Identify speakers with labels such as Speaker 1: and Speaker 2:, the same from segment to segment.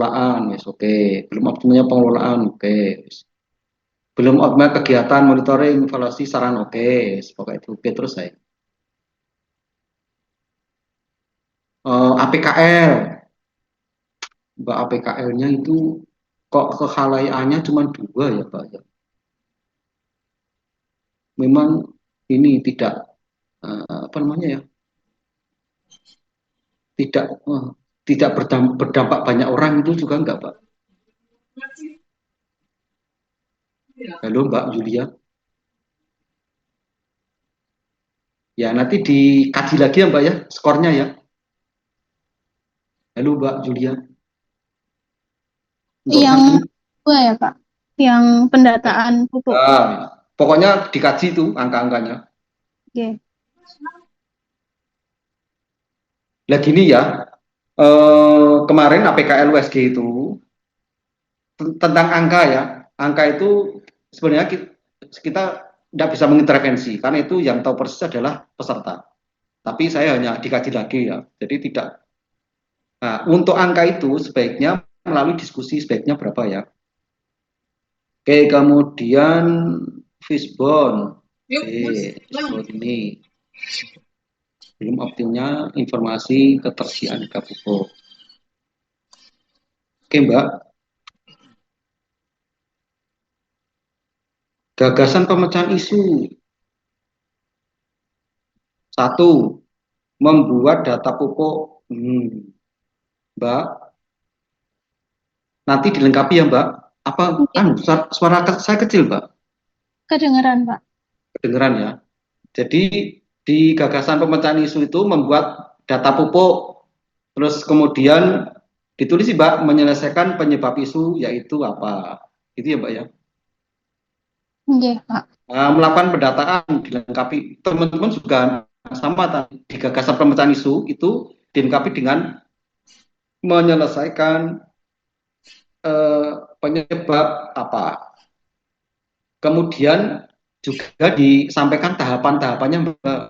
Speaker 1: pengelolaan, yes, oke. Belum optimalnya pengelolaan, oke. Belum optimal kegiatan monitoring, evaluasi, saran, oke. Pokoknya itu oke terus saya. APKL, Mbak APKL-nya itu kok kekhalayannya cuma dua ya Pak ya. Memang ini tidak apa namanya ya, tidak tidak berdampak banyak orang itu juga enggak Pak. Halo Mbak Julia. Ya nanti dikaji lagi ya Mbak ya skornya ya. Halo Mbak Julia. Untuk
Speaker 2: Yang
Speaker 1: nanti
Speaker 2: dua ya, Pak. Yang pendataan pupuk.
Speaker 1: pokoknya dikaji itu angka-angkanya.
Speaker 2: Oke.
Speaker 1: Lah gini ya, kemarin APKL USG itu tentang angka ya, angka itu sebenarnya kita tidak bisa mengintervensi karena itu yang tahu persis adalah peserta. Tapi saya hanya dikaji lagi ya, jadi tidak. Nah, untuk angka itu sebaiknya melalui diskusi sebaiknya berapa ya. Oke, kemudian Fishbone. Oke, Fishbone ini belum optimnya informasi ketersediaan pupuk. Oke, Mbak. Gagasan pemecahan isu. Satu, membuat data pupuk. Mbak, nanti dilengkapi ya, Mbak. Apa
Speaker 2: Oke.
Speaker 1: suara saya kecil, Mbak?
Speaker 2: Kedengeran, Pak.
Speaker 1: Kedengeran ya. Jadi di gagasan pemecahan isu itu membuat data pupuk, terus kemudian ditulis sih, Mbak, menyelesaikan penyebab isu yaitu apa. Itu ya, Mbak ya.
Speaker 2: Oke, Pak.
Speaker 1: Melakukan pendataan dilengkapi teman-teman juga sama tadi di gagasan pemecahan isu itu dilengkapi dengan menyelesaikan penyebab apa. Kemudian juga disampaikan tahapan-tahapannya Mbak,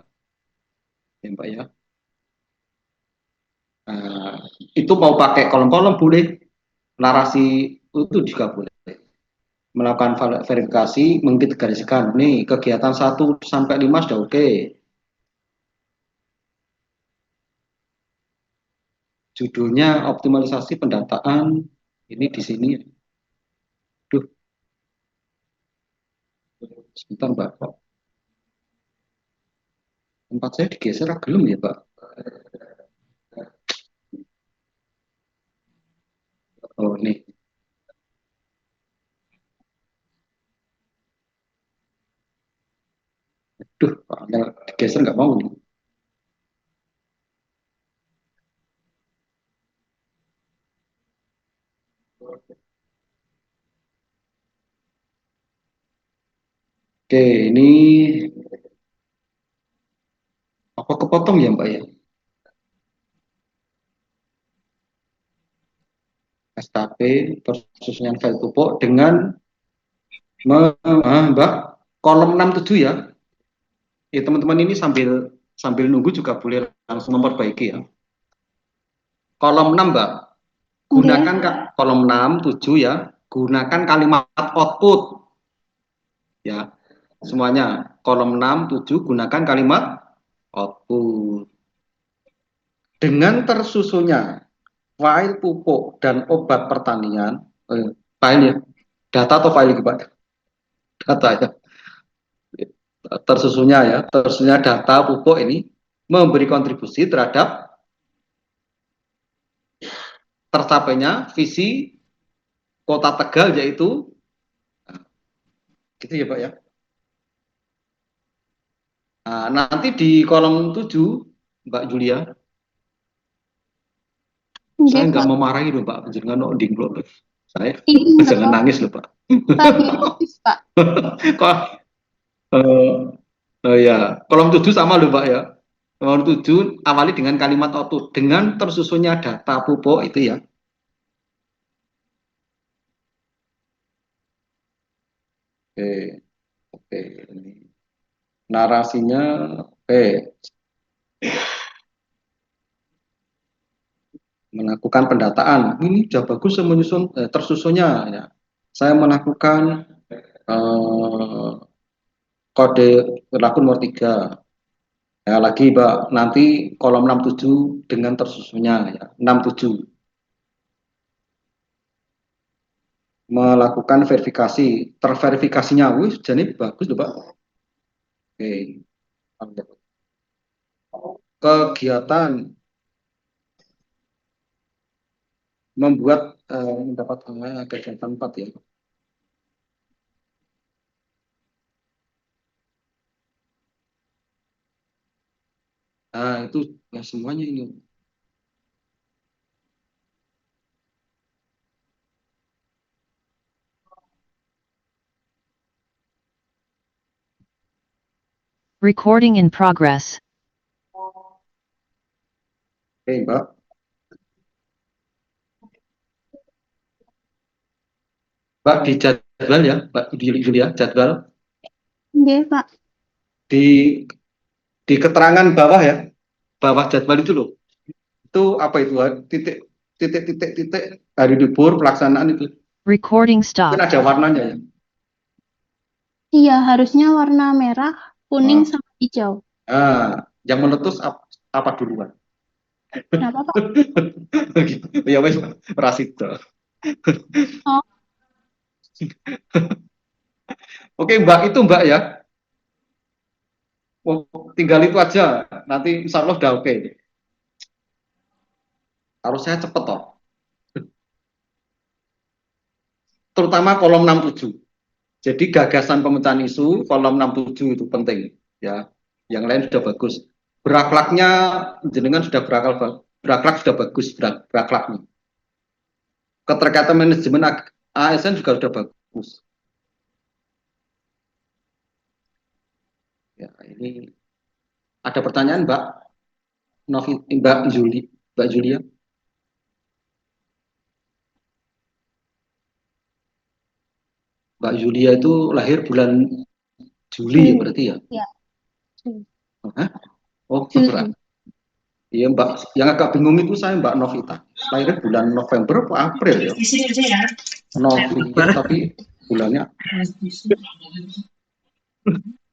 Speaker 1: ya, Mbak ya. Nah, itu mau pakai kolom-kolom boleh, narasi itu juga boleh. Melakukan verifikasi, mengkategorisikan. Nih kegiatan 1 sampai 5 sudah oke. Judulnya optimalisasi pendataan. Ini di sini. Duh, sebentar Mbak. Tempat saya digeser gelum ya Pak. Oh nih. Duh, Pak, digeser nggak mau nih. Oke, ini apa kepotong ya Mbak ya? SKP persusunan file pupuk dengan Mbak kolom 67 ya. Ya teman-teman ini sambil sambil nunggu juga boleh langsung memperbaiki ya. Kolom 6 Mbak.
Speaker 2: Oke.
Speaker 1: Gunakan kolom 6 7 ya. Gunakan kalimat output ya. Semuanya kolom 6 7 gunakan kalimat output. Dengan tersusunnya file pupuk dan obat pertanian, file ya, data atau file Pak? Data ya. Tersusunnya data pupuk ini memberi kontribusi terhadap tercapainya visi Kota Tegal yaitu gitu ya Pak ya. Nah, nanti di kolom 7 Mbak Julia, saya
Speaker 2: Oke,
Speaker 1: nggak
Speaker 2: Pak.
Speaker 1: mau marahin loh Pak, jangan noding loh. Saya
Speaker 2: Ini nggak
Speaker 1: jangan
Speaker 2: apa-apa.
Speaker 1: nangis loh Pak.
Speaker 2: Lagi notis, Pak.
Speaker 1: Kok ya, kolom 7 sama loh Pak ya. Kolom 7 awali dengan kalimat output dengan tersusunnya data pupuk itu ya. Oke, oke. Ini narasinya oke. melakukan pendataan. Ini sudah bagus menyusun tersusunnya ya. Saya melakukan kode berlaku nomor 3. Ya, lagi Mbak, nanti kolom 67 dengan tersusunnya ya. 67 melakukan verifikasi, terverifikasinya. Wih, jadi bagus loh, Pak. Oke. Kegiatan membuat mendapat kegiatan 4 ya. Nah, itu ya semuanya ini.
Speaker 3: Recording in progress.
Speaker 1: Oke, Mbak. Mbak di jadwal ya, Mbak Julia, jadwal
Speaker 2: Nggih, Pak.
Speaker 1: di keterangan bawah ya, bawah jadwal itu loh. Itu apa itu? Titik hari libur pelaksanaan itu.
Speaker 3: Recording
Speaker 1: Mungkin
Speaker 3: stopped.
Speaker 1: ada warnanya ya.
Speaker 2: Iya, harusnya warna merah, kuning,
Speaker 1: Nah,
Speaker 2: sama hijau.
Speaker 1: yang meletus apa duluan?
Speaker 2: Kenapa, Pak?
Speaker 1: Ya wes Rasito.
Speaker 2: Oh,
Speaker 1: Oke Mbak, itu Mbak ya. Oh, tinggal itu aja. Nanti insya Allah udah oke. Harusnya cepet toh. Terutama kolom 67. Jadi gagasan pemecahan isu kolom 67 itu penting ya. Yang lain sudah bagus. Berakhlaknya jenengan sudah berakhlak sudah bagus berakhlaknya. Keterkaitan manajemen ASN juga sudah bagus. Ya, ini ada pertanyaan Mbak Novi, Mbak Julia. Mbak Julia itu lahir bulan Juli ya
Speaker 2: Juli.
Speaker 1: berarti ya.
Speaker 2: Ya, Juli.
Speaker 1: Hah? Oh, betul.
Speaker 2: Juli.
Speaker 1: Iya Mbak, yang agak bingung itu saya Mbak Novita. Lahirnya bulan November atau April ya? Novia tapi bulannya.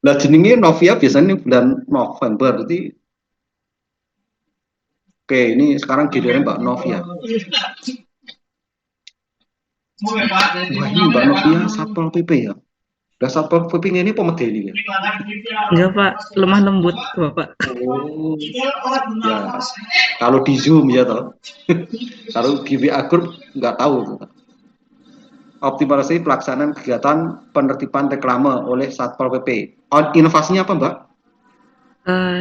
Speaker 1: Lah jenenge Novia biasanya bulan November. Jadi oke, ini sekarang giliran Mbak Novia. Wah, ini Mbak Novia Satpol PP ya. Udah Satpol PP ini pemedeni ya.
Speaker 4: Enggak Pak, lemah lembut Bapak.
Speaker 1: Oh, ya. Kalau di Zoom ya toh. Kalau di WA Group nggak tahu. Optimalisasi pelaksanaan kegiatan penertiban reklame oleh Satpol PP. Inovasinya apa Mbak?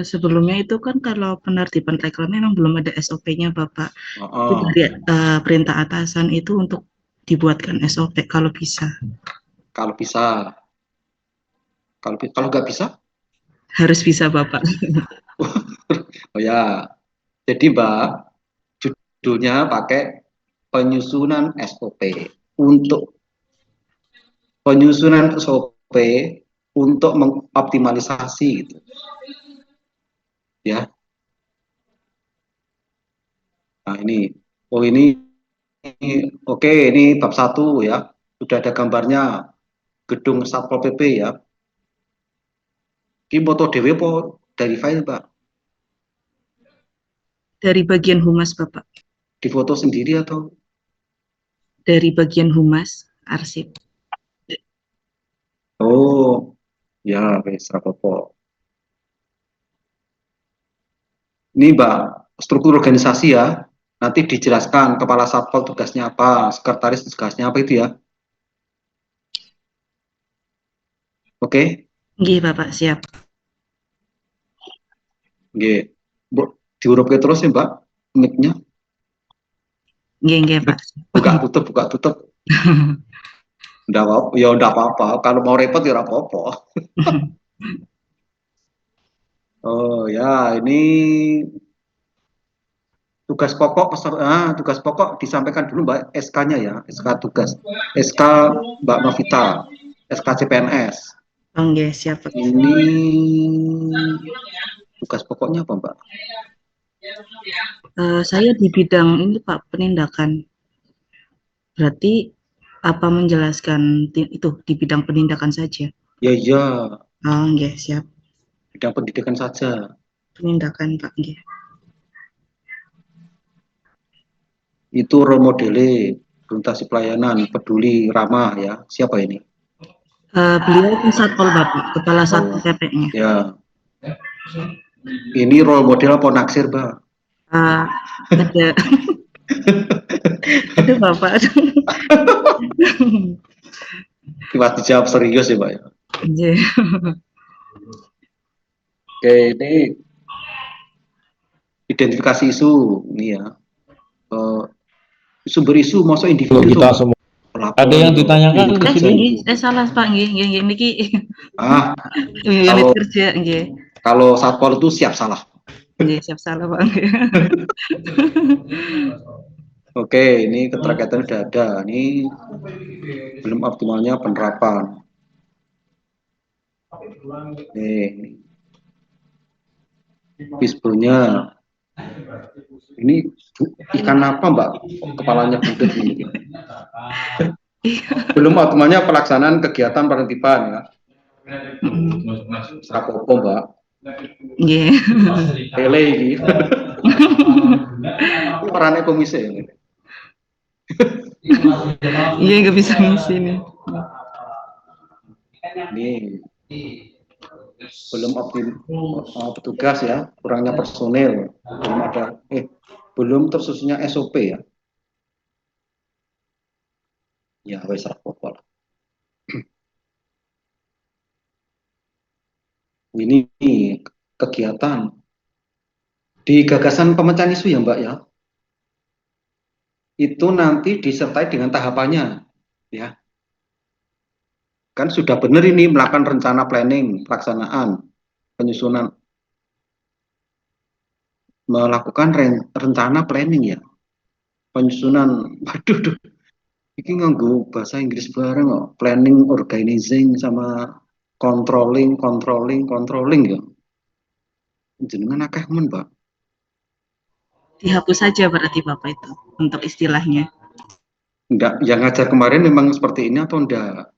Speaker 4: Sebelumnya itu kan kalau penertiban reklam memang belum ada SOP-nya Bapak. Itu
Speaker 1: Oh,
Speaker 4: dari perintah atasan itu untuk dibuatkan SOP kalau bisa.
Speaker 1: kalau bisa, kalau nggak bisa,
Speaker 4: Harus bisa Bapak.
Speaker 1: oh ya. Jadi Mbak, judulnya pakai penyusunan SOP untuk mengoptimalisasi gitu. Ya. Nah, oke, ini bab 1 ya. Sudah ada gambarnya gedung Satpol PP ya. Ini foto dewe po dari file Pak.
Speaker 4: Dari bagian humas Bapak.
Speaker 1: Di foto sendiri atau?
Speaker 4: Dari bagian humas, arsip.
Speaker 1: Oh, ya, wes apa-apa. Ini Mbak, struktur organisasi ya. Nanti dijelaskan kepala satpol tugasnya apa, sekretaris tugasnya apa itu ya. Oke?
Speaker 4: Nggih Bapak, siap.
Speaker 1: Oke. Bu, diurupke terus ya Mbak, mic-nya.
Speaker 4: Nggih Pak.
Speaker 1: Buka tutup. Enggak apa-apa, ya enggak apa-apa. Kalau mau repot ya enggak apa-apa. Oh ya, ini tugas pokok disampaikan dulu Mbak SK-nya ya, SK tugas. SK Mbak Novita, SK CPNS.
Speaker 4: Oh nggih, siap Pak.
Speaker 1: Ini tugas pokoknya apa Mbak?
Speaker 4: Saya di bidang ini Pak, penindakan. Berarti apa menjelaskan itu di bidang penindakan saja?
Speaker 1: Ya, iya,
Speaker 4: Oh, nggih, siap.
Speaker 1: bidang pendidikan saja.
Speaker 4: Penindakan Pak, nggih.
Speaker 1: Itu role modele, orientasi pelayanan, peduli, ramah ya. Siapa ini?
Speaker 4: Beliau kan Satpol Bapak, Kepala Satpol
Speaker 1: Oh,
Speaker 4: PP-nya.
Speaker 1: ya. Ini role model apa naksir, Mbak?
Speaker 4: Ada ada Bapak.
Speaker 1: Tiba dijawab serius ya, Pak ya.
Speaker 4: Nggih.
Speaker 1: Oke, ini identifikasi isu ini ya. Eh, sumber isu masuk individu tuh,
Speaker 5: kita
Speaker 1: Mbak.
Speaker 5: semua. Ada
Speaker 1: Pelapor
Speaker 5: yang
Speaker 1: loh,
Speaker 5: ditanyakan
Speaker 1: unit
Speaker 5: di
Speaker 1: kerja
Speaker 5: sini?
Speaker 1: itu.
Speaker 4: Salah Pak, nggih, nggih, nggih, niki
Speaker 1: Ah,
Speaker 4: unit
Speaker 1: kalau
Speaker 4: kerja, nggih.
Speaker 1: kalau satpol itu siap salah.
Speaker 4: Nggih, siap salah Pak, nggih.
Speaker 1: Oke, ini keterkaitan sudah ada. Ini belum optimalnya penerapan. Nih, bisbonya. Ini ikan apa, Mbak? Kepalanya bulat ini. Belum optimalnya pelaksanaan kegiatan penertiban ya. Rapopo, Mbak.
Speaker 4: Nggih.
Speaker 1: Tele ini. Ini perannya komisi ini.
Speaker 4: Iya, nggak bisa ngisi nih.
Speaker 1: Ini belum petugas ya, kurangnya personil, belum ada belum tersusunnya SOP ya. Ya wes rapopo lah. Ini kegiatan di gagasan pemecahan isu ya, Mbak ya. Itu nanti disertai dengan tahapannya ya. Kan sudah benar ini melakukan rencana planning, pelaksanaan, penyusunan, melakukan rencana planning ya. Penyusunan, waduh, ini nganggo bahasa Inggris bareng kok. Planning, organizing, sama controlling ya. Jenengan akeh men, Mbak.
Speaker 4: Dihapus saja berarti Bapak itu untuk istilahnya.
Speaker 1: Enggak, yang ngajar kemarin memang seperti ini atau enggak?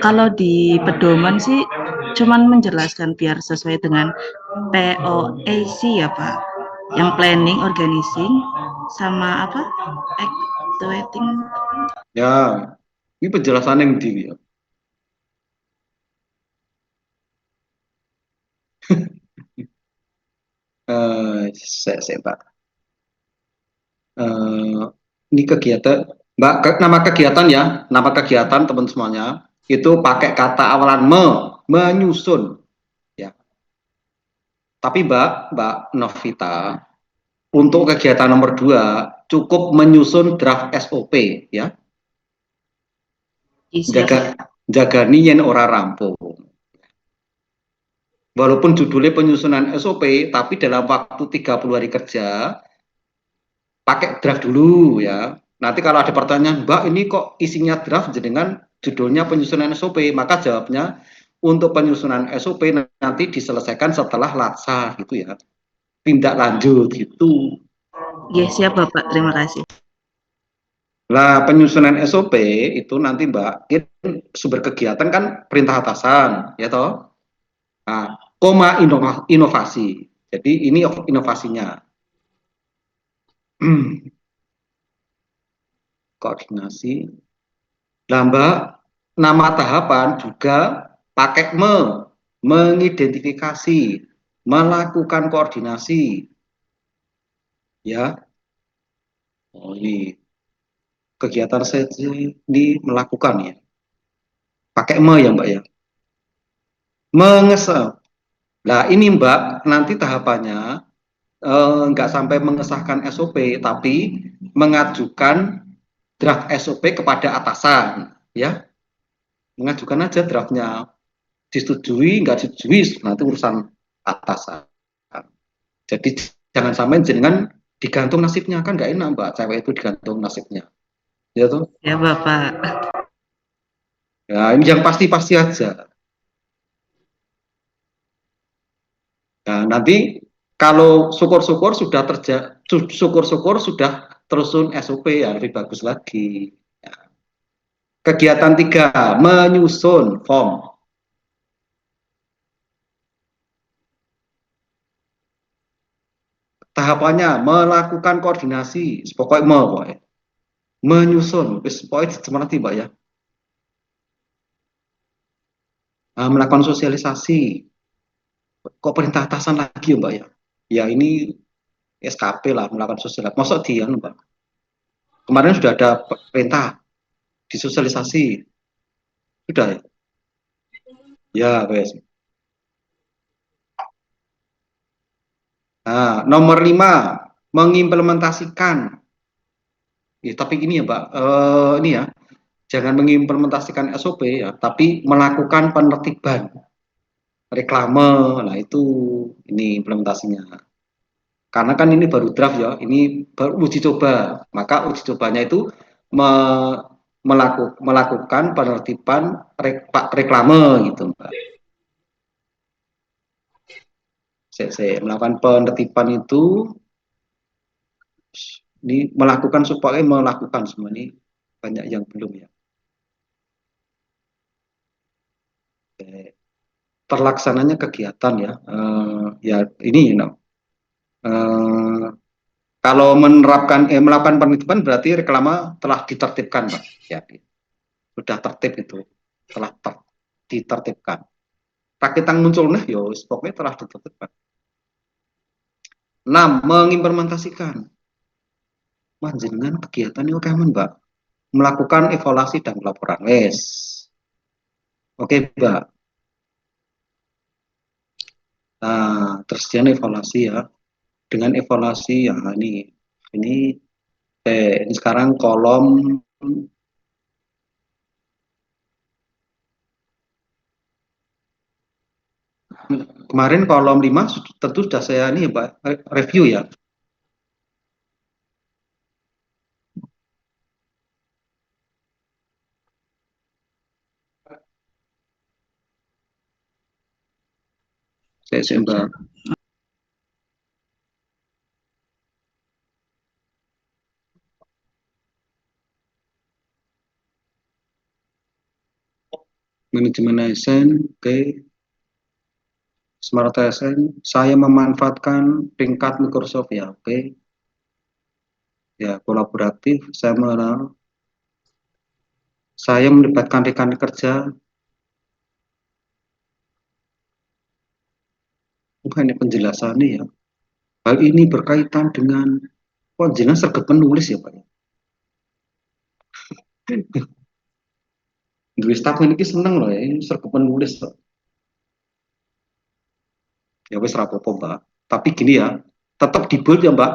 Speaker 4: Kalau di pedoman sih cuman menjelaskan biar sesuai dengan POAC ya Pak. Yang planning, organizing, sama apa? Actuating.
Speaker 1: Ya, ini penjelasan yang di ya. Saya Pak. Ini kegiatan, Mbak, nama kegiatan ya, nama kegiatan teman semuanya itu pakai kata awalan menyusun ya. Tapi Mbak Novita, untuk kegiatan nomor 2 cukup menyusun draft SOP ya. Jaga yen ora rampung. Walaupun judulnya penyusunan SOP, tapi dalam waktu 30 hari kerja pakai draft dulu ya. Nanti kalau ada pertanyaan, Mbak ini kok isinya draft dengan judulnya penyusunan SOP, maka jawabnya untuk penyusunan SOP nanti diselesaikan setelah laksa gitu ya. Tindak lanjut gitu.
Speaker 4: Ya siap Bapak, terima kasih.
Speaker 1: Lah penyusunan SOP itu nanti Mbak, sumber kegiatan kan perintah atasan, ya toh. Nah, koma inovasi. Jadi ini inovasinya. Koordinasi. Nah, Mbak, nama tahapan juga pakai mengidentifikasi, melakukan koordinasi. Ya. Oh, ini kegiatan saya ini melakukan ya. Pakai ya, Mbak ya. Mengesah. Nah, ini Mbak, nanti tahapannya nggak sampai mengesahkan SOP, tapi mengajukan draft SOP kepada atasan, ya. Mengajukan aja draftnya, disetujui, nggak disetujui, nanti urusan atasan. Jadi jangan sampai jenengan digantung nasibnya, kan nggak enak Mbak, cewek itu digantung nasibnya. Ya tuh.
Speaker 4: Ya Bapak.
Speaker 1: Ya, ini yang pasti-pasti aja. Nah, nanti Kalau syukur-syukur syukur-syukur sudah tersusun SOP ya lebih bagus lagi. Kegiatan 3, menyusun form. Tahapannya melakukan koordinasi, pokoknya menyusun, pokoknya seperti Mbak ya. Melakukan sosialisasi. Kok perintah atasan lagi ya Mbak ya? Ya ini SKP lah melakukan sosialisasi. Maksud dia Mbak. Kemarin sudah ada perintah disosialisasi. Sudah ya? Ya, wes. Nah, nomor 5, mengimplementasikan. Ya, tapi ini ya Mbak, ini ya, jangan mengimplementasikan SOP ya, tapi melakukan penertiban reklame. Nah, itu ini implementasinya. Karena kan ini baru draft ya, ini baru uji coba. Maka uji cobanya itu melakukan penertiban reklame gitu, Mbak. Saya melakukan penertiban itu ini melakukan supaya melakukan semua ini banyak yang belum ya. Terlaksananya kegiatan ya, ya ini kalau melakukan penertiban berarti reklame telah ditertibkan, Pak. Ya, sudah tertib itu, telah ditertibkan. Rakitang muncul nih, yo, pokoknya telah ditertibkan. 6, mengimplementasikan. Panjenengan kegiatan itu kan, Mbak, melakukan evaluasi dan laporan. Wes, oke, Mbak. Nah, tersedia evaluasi ya. Dengan evaluasi ya ini sekarang kolom kemarin kolom 5 tentu sudah saya ini Pak review ya. Saya Mbak. Manajemen ASN, oke. Smart ASN, saya memanfaatkan tingkat Microsoft ya, oke. Ya, kolaboratif, saya melibatkan rekan kerja. Bukan ini penjelasannya ya. Hal ini berkaitan dengan jelas sergap menulis ya Pak ya. Dua staff ini seneng loh ya, ini sergap menulis loh. Ya wes rapopo Mbak. Tapi gini ya, tetap di bold ya Mbak.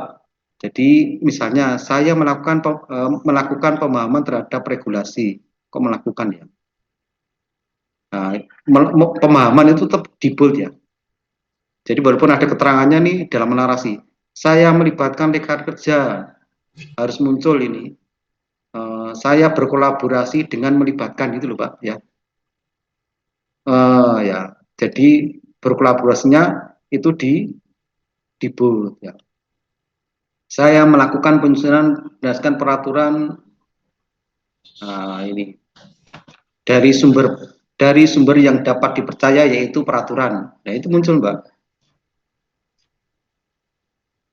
Speaker 1: Jadi misalnya saya melakukan pemahaman terhadap regulasi, kok melakukan ya. Nah, pemahaman itu tetap di bold ya. Jadi walaupun ada keterangannya nih dalam narasi, saya melibatkan rekan kerja, harus muncul ini. Saya berkolaborasi dengan melibatkan itu loh Pak ya. Ya, jadi berkolaborasinya itu di bold ya. Saya melakukan penyusunan berdasarkan peraturan ini dari sumber yang dapat dipercaya yaitu peraturan. Nah, itu muncul, Mbak.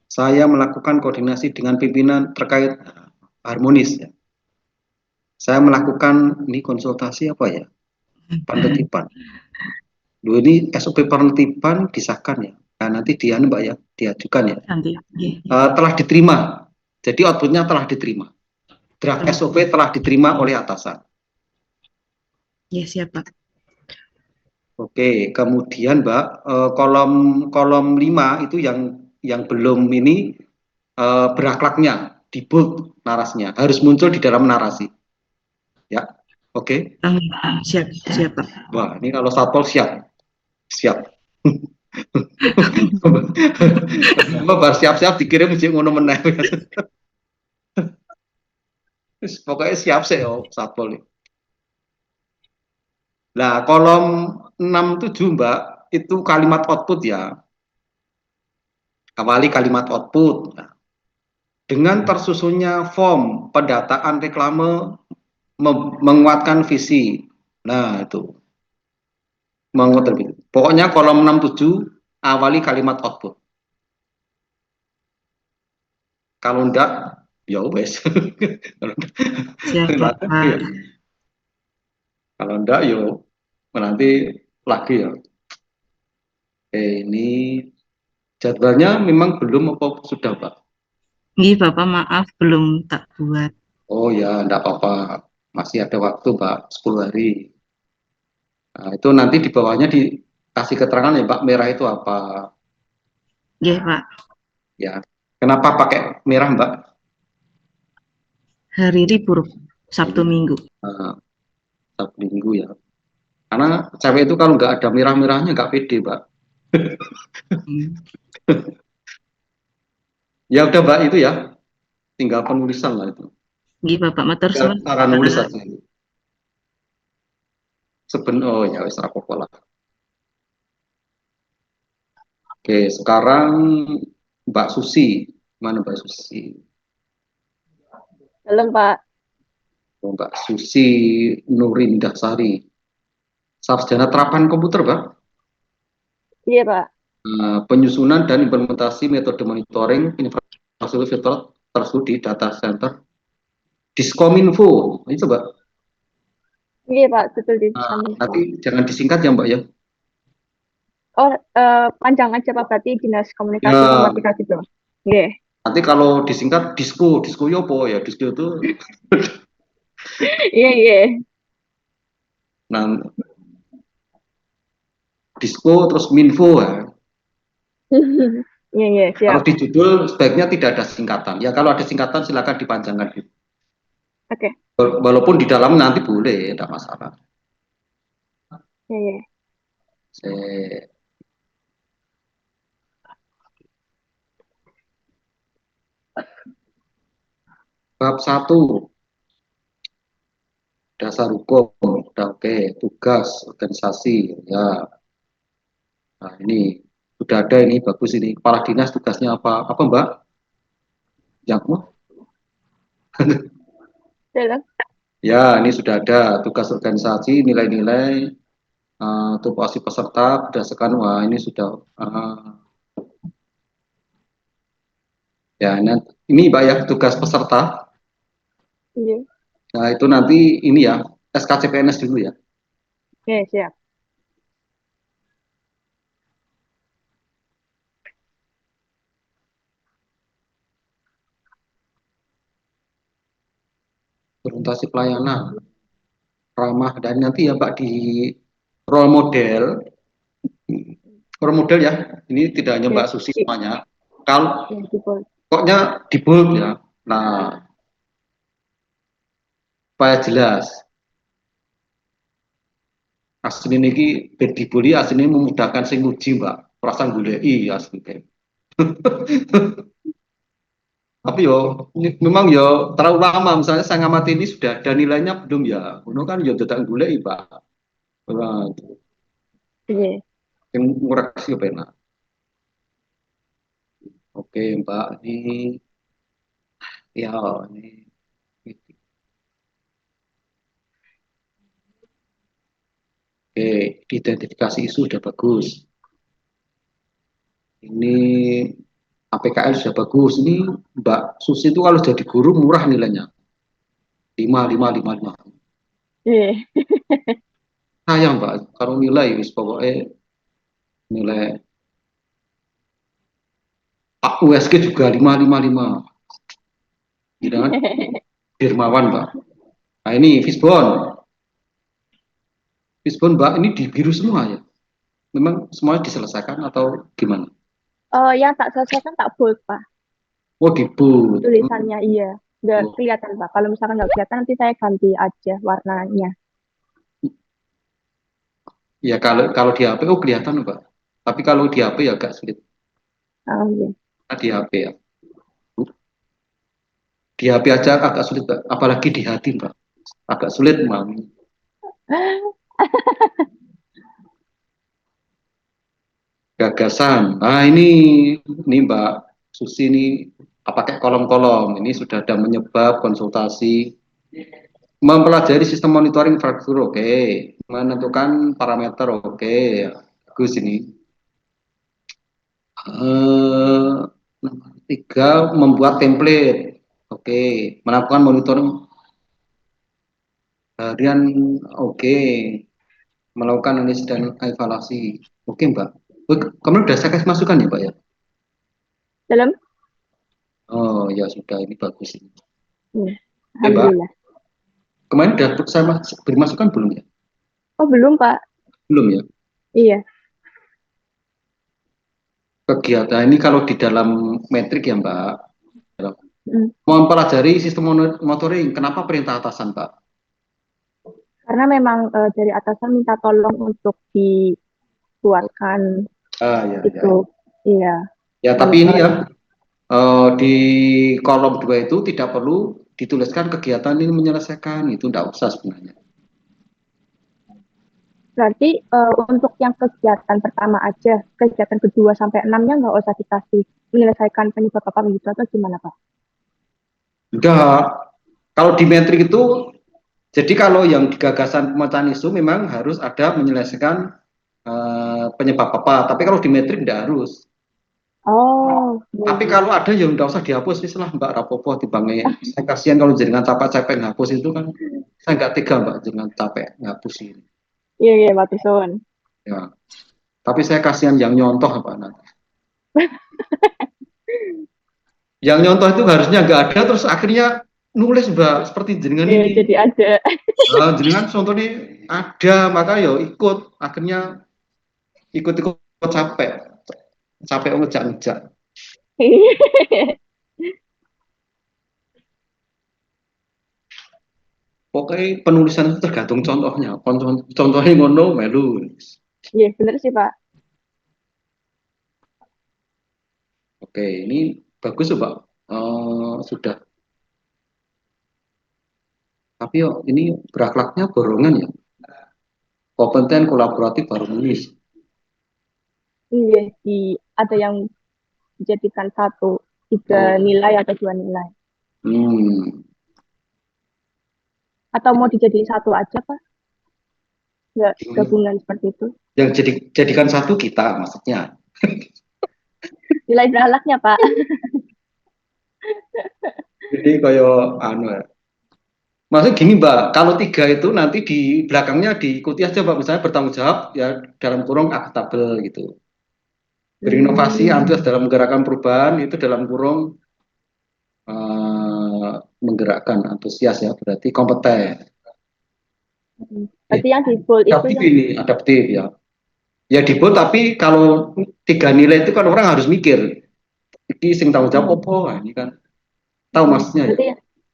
Speaker 1: Saya melakukan koordinasi dengan pimpinan terkait harmonis ya. Saya melakukan ini konsultasi apa ya? Penertiban. Dulu ini SOP penertiban disahkan ya. Nah, nanti dia Mbak ya, diajukan ya.
Speaker 4: Nanti.
Speaker 1: Telah diterima. Jadi outputnya telah diterima. Draft SOP telah diterima oleh atasan.
Speaker 4: Ya, siap Pak.
Speaker 1: Oke, kemudian Mbak, kolom 5 itu yang belum ini berakhlaknya di bold narasinya harus muncul di dalam narasi. Ya, oke.
Speaker 4: Siap Pak.
Speaker 1: Wah, ini kalau satpol siap. Mbak siap-siap dikirim uji ngono meneh. Pokoknya siap sih oh, satpol ini. Nah, kolom 67 Mbak, itu kalimat output ya. awali kalimat output. Nah, dengan tersusunnya form pendataan reklame menguatkan visi. Nah, itu menguatkan visi. Pokoknya kolom 67 awali kalimat output. Kalau enggak, ya wes.
Speaker 4: Siap, Bapak.
Speaker 1: Kalau enggak, yo nanti lagi ya. Ini jadwalnya memang belum apa sudah, Pak?
Speaker 4: Nggih, Bapak, maaf belum tak buat.
Speaker 1: Oh ya, enggak apa-apa. Masih ada waktu, Pak, 10 hari. Nah, itu nanti di bawahnya dikasih keterangan ya, Pak, merah itu apa?
Speaker 4: Nggih, Pak.
Speaker 1: Ya. Kenapa pakai merah, Mbak?
Speaker 4: Hari libur, Sabtu Minggu.
Speaker 1: Nah, Sabtu Minggu ya. Karena cewek itu kalau nggak ada merah-merahnya nggak pede, Mbak.
Speaker 4: Hmm.
Speaker 1: Ya udah, Mbak, itu ya. Tinggal penulisan lah itu.
Speaker 4: Nggih, Bapak, matur
Speaker 1: Tinggal
Speaker 4: suwun.
Speaker 1: cara nulis aja. Oh ya, wis apa lah. Oke, sekarang Mbak Susi. Mana Mbak Susi?
Speaker 2: Belum, Pak.
Speaker 1: Oh, Mbak Susi Nurindasari. Sarjana terapan komputer, Mbak.
Speaker 2: Iya, Pak.
Speaker 1: Penyusunan dan implementasi metode monitoring infrastruktur virtual terstudi data center. Diskominfo, itu Mbak.
Speaker 2: Iya, Pak. Betul di
Speaker 1: Nanti jangan disingkat ya, Mbak ya.
Speaker 2: Oh, panjang aja, Pak. Berarti Dinas Komunikasi
Speaker 1: Ya,
Speaker 2: Informatika gitu. Iya.
Speaker 1: nanti kalau disingkat disko yopo ya, disko itu.
Speaker 2: Iya, iya.
Speaker 1: Nah, disko terus minfo ya.
Speaker 2: Iya, iya,
Speaker 1: Kalau
Speaker 2: siap.
Speaker 1: di judul sebaiknya tidak ada singkatan. Ya kalau ada singkatan silakan dipanjangkan.
Speaker 2: Oke.
Speaker 1: Walaupun di dalam nanti boleh, tidak masalah.
Speaker 2: Iya, iya.
Speaker 1: Bab 1, dasar hukum, udah oke. Tugas organisasi, ya. Nah ini sudah ada, ini bagus ini. Kepala dinas tugasnya apa? Apa Mbak? Yang
Speaker 2: Dalam.
Speaker 1: ya ini sudah ada tugas organisasi, nilai-nilai, tupoksi peserta berdasarkan, wah ini sudah, ya ini Mbak ya tugas peserta.
Speaker 2: Iya.
Speaker 1: Nah itu nanti ini ya SKCPNS dulu ya.
Speaker 2: Iya, siap.
Speaker 1: Orientasi pelayanan ramah, dan nanti ya Mbak di role model. Role model ya, ini tidak hanya
Speaker 2: Iya.
Speaker 1: Mbak Susi semuanya. Kalau
Speaker 2: Iya, di
Speaker 1: pokoknya di bold ya. Nah, supaya jelas. Asli niki ben dibully aslinya memudahkan sing nguji, Mbak. Perasaan goleki asli. Tapi yo memang yo terlalu lama, misalnya saya ngamati ini sudah ada nilainya belum ya. Ono kan yo tetap goleki, Pak. Nah,
Speaker 2: Iya.
Speaker 1: yang ngoreksi penak. Oke, Mbak, ini ya ini oke, identifikasi isu sudah bagus. Ini APKL sudah bagus. Ini Mbak Susi itu kalau jadi guru murah nilainya. 5, 5, 5, 5.
Speaker 2: Iya.
Speaker 1: Sayang Mbak, kalau nilai wis pokoknya nilai Pak USG juga 5, 5, 5. Gitu kan? Dirmawan Mbak. Nah ini Fisbon. Fisbon Mbak ini di biru semua ya. Memang semuanya diselesaikan atau gimana?
Speaker 2: Yang tak selesaikan tak bold, Pak.
Speaker 1: Oh di bold.
Speaker 2: Tulisannya, iya. Nggak
Speaker 1: Oh,
Speaker 2: kelihatan, Pak. Kalau misalkan nggak kelihatan, nanti saya ganti aja warnanya.
Speaker 1: ya kalau di HP oh kelihatan Mbak. Tapi kalau di HP ya agak sulit.
Speaker 2: Oh, iya.
Speaker 1: Nah, di HP ya. Di HP aja agak sulit Mbak. Apalagi di hati Mbak. Agak sulit Mbak. Gagal gagasan. Nah, ini Mbak Susi ini pakai kolom-kolom. Ini sudah ada menyebab konsultasi, mempelajari sistem monitoring infrastruktur, oke. Menentukan parameter, oke. Bagus ini. Eh, nomor tiga, membuat template, oke. Melakukan monitoring harian, oke. Melakukan analisis dan evaluasi, oke Mbak. Oh, kamu udah saya kasih masukan ya Mbak ya?
Speaker 2: Dalam?
Speaker 1: Oh ya sudah, ini bagus ini.
Speaker 2: Iya.
Speaker 1: Oke Mbak,
Speaker 2: Alhamdulillah.
Speaker 1: kemarin udah saya beri masukan belum ya?
Speaker 2: Oh, belum, Pak.
Speaker 1: Belum ya?
Speaker 2: Iya.
Speaker 1: Kegiatan ini kalau di dalam metrik ya Mbak, dalam
Speaker 2: Mm.
Speaker 1: mempelajari sistem monitoring, kenapa perintah atasan Pak?
Speaker 2: Karena memang dari atasan minta tolong untuk dibuatkan
Speaker 1: Ah ya ya.
Speaker 2: itu. Iya.
Speaker 1: Ya
Speaker 2: Dan,
Speaker 1: tapi ini ya di kolom 2 itu tidak perlu dituliskan kegiatan ini menyelesaikan, itu tidak usah sebenarnya.
Speaker 2: berarti untuk yang kegiatan pertama aja, kegiatan kedua sampai enamnya nggak usah dikasih menyelesaikan penyebab apa gitu atau gimana, Pak?
Speaker 1: Enggak, kalau di metrik itu, jadi kalau yang di gagasan pemecahan isu memang harus ada menyelesaikan penyebab apa, tapi kalau di metrik tidak harus.
Speaker 2: Oh, iya,
Speaker 1: Tapi
Speaker 2: iya.
Speaker 1: kalau ada yang tidak usah dihapus, istilah Mbak Rapopo dibangun. Saya kasihan kalau jenengan capek-capek ngapus itu kan, saya nggak tega Mbak jenengan capek ngapus ini.
Speaker 2: Iya, iya, Pak Tusun.
Speaker 1: Ya, tapi saya kasihan yang nyontoh Pak nanti. Yang nyontoh itu harusnya nggak ada, terus akhirnya nulis Mbak seperti jenengan
Speaker 2: Iya,
Speaker 1: ini.
Speaker 2: jadi ada.
Speaker 1: Jenengan contohnya ada, maka yo ikut, akhirnya ikut-ikut capek, capek ngejak-ngejak. Pokoknya penulisan itu tergantung contohnya. Contohnya ngono melu.
Speaker 2: Iya, bener sih, Pak.
Speaker 1: Oke, ini bagus tuh, Pak. Sudah. Tapi yo ini berakhlaknya borongan ya. Kompeten, kolaboratif, harmonis.
Speaker 2: Iya, ada yang dijadikan satu, tiga
Speaker 1: Oh,
Speaker 2: nilai atau dua nilai.
Speaker 1: hmm.
Speaker 2: Atau mau dijadiin satu aja, Pak? Nggak gabungan seperti itu.
Speaker 1: Yang jadikan satu kita maksudnya.
Speaker 2: Nilai berakhlaknya, Pak.
Speaker 1: Jadi kayak anu ya. Maksudnya gini Mbak, kalau tiga itu nanti di belakangnya diikuti aja Mbak, misalnya bertanggung jawab ya dalam kurung akuntabel gitu. Berinovasi,
Speaker 2: Hmm.
Speaker 1: antusias dalam menggerakkan perubahan itu dalam kurung menggerakkan antusias ya berarti kompeten.
Speaker 2: Berarti yang di bold itu
Speaker 1: Adaptif
Speaker 2: yang
Speaker 1: ini, adaptif ya. Ya di bold tapi kalau tiga nilai itu kan orang harus mikir. Ini sing tanggung jawab apa? Nah, ini kan tahu maksudnya ya.
Speaker 2: berarti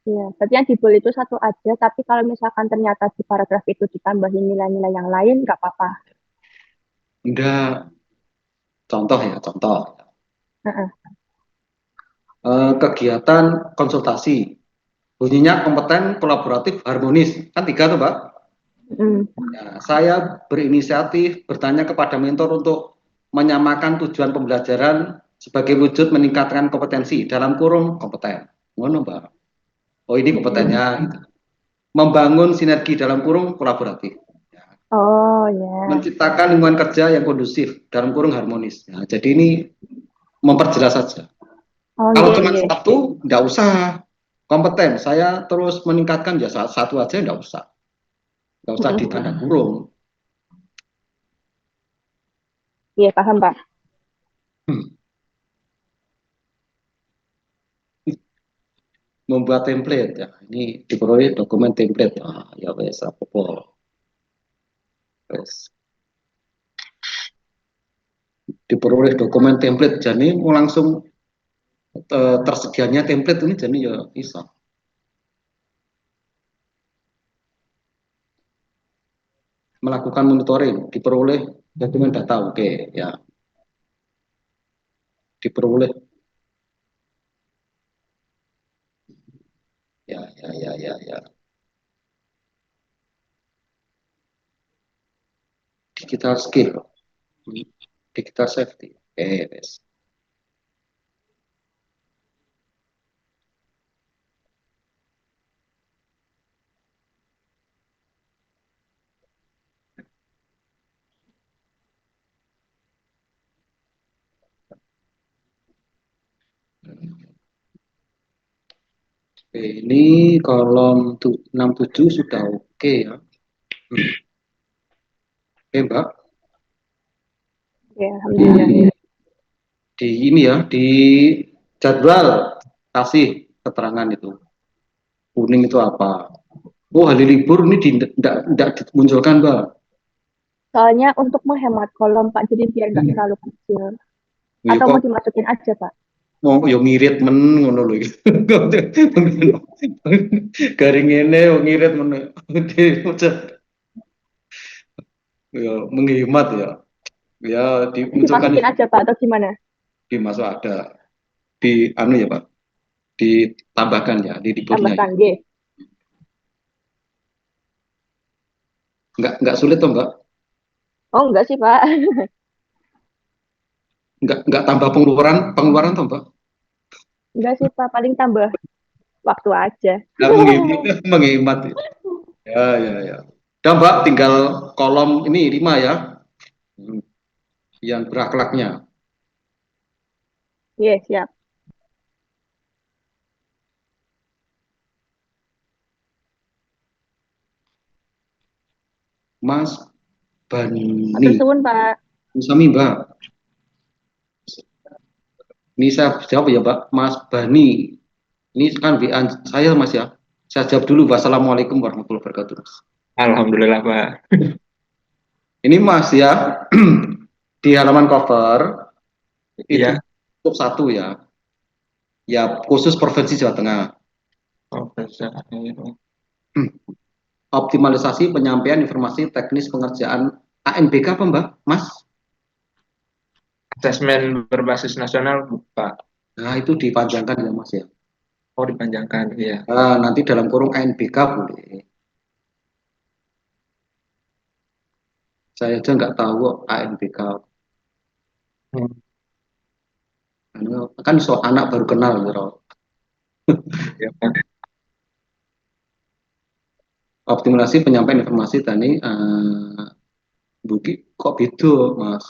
Speaker 2: ya, berarti yang di bold itu satu aja, tapi kalau misalkan ternyata di paragraf itu ditambahin nilai-nilai yang lain, nggak apa-apa.
Speaker 1: Enggak, contoh ya, contoh.
Speaker 2: Heeh.
Speaker 1: Kegiatan konsultasi. Bunyinya kompeten, kolaboratif, harmonis. Kan tiga tuh, Pak.
Speaker 2: Mm.
Speaker 1: Nah, saya berinisiatif bertanya kepada mentor untuk menyamakan tujuan pembelajaran sebagai wujud meningkatkan kompetensi dalam kurung kompeten. Ngono, Mbak. Oh, ini kompetennya gitu. Membangun sinergi dalam kurung kolaboratif.
Speaker 2: Oh ya,
Speaker 1: Menciptakan lingkungan kerja yang kondusif dalam kurung harmonis. Nah, jadi ini memperjelas saja.
Speaker 2: oh
Speaker 1: Kalau
Speaker 2: iya
Speaker 1: cuma
Speaker 2: iya.
Speaker 1: satu, nggak usah kompeten. Saya terus meningkatkan ya satu aja nggak usah ditanda kurung.
Speaker 2: Iya paham Pak.
Speaker 1: Hmm. Membuat template ya. Ini diperoleh dokumen template. Ah, ya wes apa wes. Diperoleh dokumen template. Jadi mau langsung tersedianya template ini jadi ya bisa. Melakukan monitoring, diperoleh dokumen data. Oke, ya. Diperoleh. Ya. Digital skill, digital safety. Wes. Oke, ini kolom 67 sudah oke ya. Oke, Mbak.
Speaker 2: Ya, alhamdulillah.
Speaker 1: Di ini ya, di jadwal kasih keterangan itu. Kuning itu apa? Oh, hari libur ini tidak dimunculkan, Mbak.
Speaker 2: Soalnya untuk menghemat kolom Pak, jadi biar nggak terlalu kecil.
Speaker 1: Ya
Speaker 2: Atau mau
Speaker 1: kok
Speaker 2: dimasukin aja Pak?
Speaker 1: mau yo ngirit men ngono lho iki. Garing ngene yo ngirit men. Ya menghemat ya. Ya dimunculkan
Speaker 2: Dimasukin aja Pak, atau gimana?
Speaker 1: dimasuk ada di anu ya Pak, ditambahkan ya di liburnya ya.
Speaker 2: Tambahkan, G.
Speaker 1: Enggak sulit toh Mbak.
Speaker 2: Oh, enggak sih Pak.
Speaker 1: Enggak tambah pengeluaran pengeluaran toh Mbak.
Speaker 2: Enggak sih Pak, paling tambah waktu aja.
Speaker 1: Enggak menghemat, menghemat ya. Ya. Udah Mbak, tinggal kolom ini 5 ya. Yang berakhlaknya.
Speaker 2: Yes, siap.
Speaker 1: Mas
Speaker 2: Atur
Speaker 1: Bani.
Speaker 2: suwun Pak.
Speaker 1: Sami Mbak. Ini saya jawab ya Mbak. Mas Bani. Ini kan WA saya Mas ya. Saya jawab dulu. Wassalamualaikum warahmatullahi wabarakatuh. Mas.
Speaker 5: Alhamdulillah, Pak.
Speaker 1: Ini Mas ya. Di halaman cover itu
Speaker 5: Iya.
Speaker 1: cukup satu ya. Ya khusus Provinsi Jawa Tengah.
Speaker 5: Oh, bisa.
Speaker 1: Optimalisasi penyampaian informasi teknis pengerjaan ANBK apa Mbak? Mas?
Speaker 5: Asesmen berbasis nasional, Pak.
Speaker 1: Nah itu dipanjangkan ya Mas ya.
Speaker 5: Oh, dipanjangkan, iya.
Speaker 1: Nah, nanti dalam kurung ANBK boleh. Saya aja nggak tahu kok ANBK.
Speaker 5: Hmm,
Speaker 1: Kan so anak baru kenal gitu.
Speaker 5: iya, Pak.
Speaker 1: Optimalisasi penyampaian informasi tadi Buki kok beda Mas?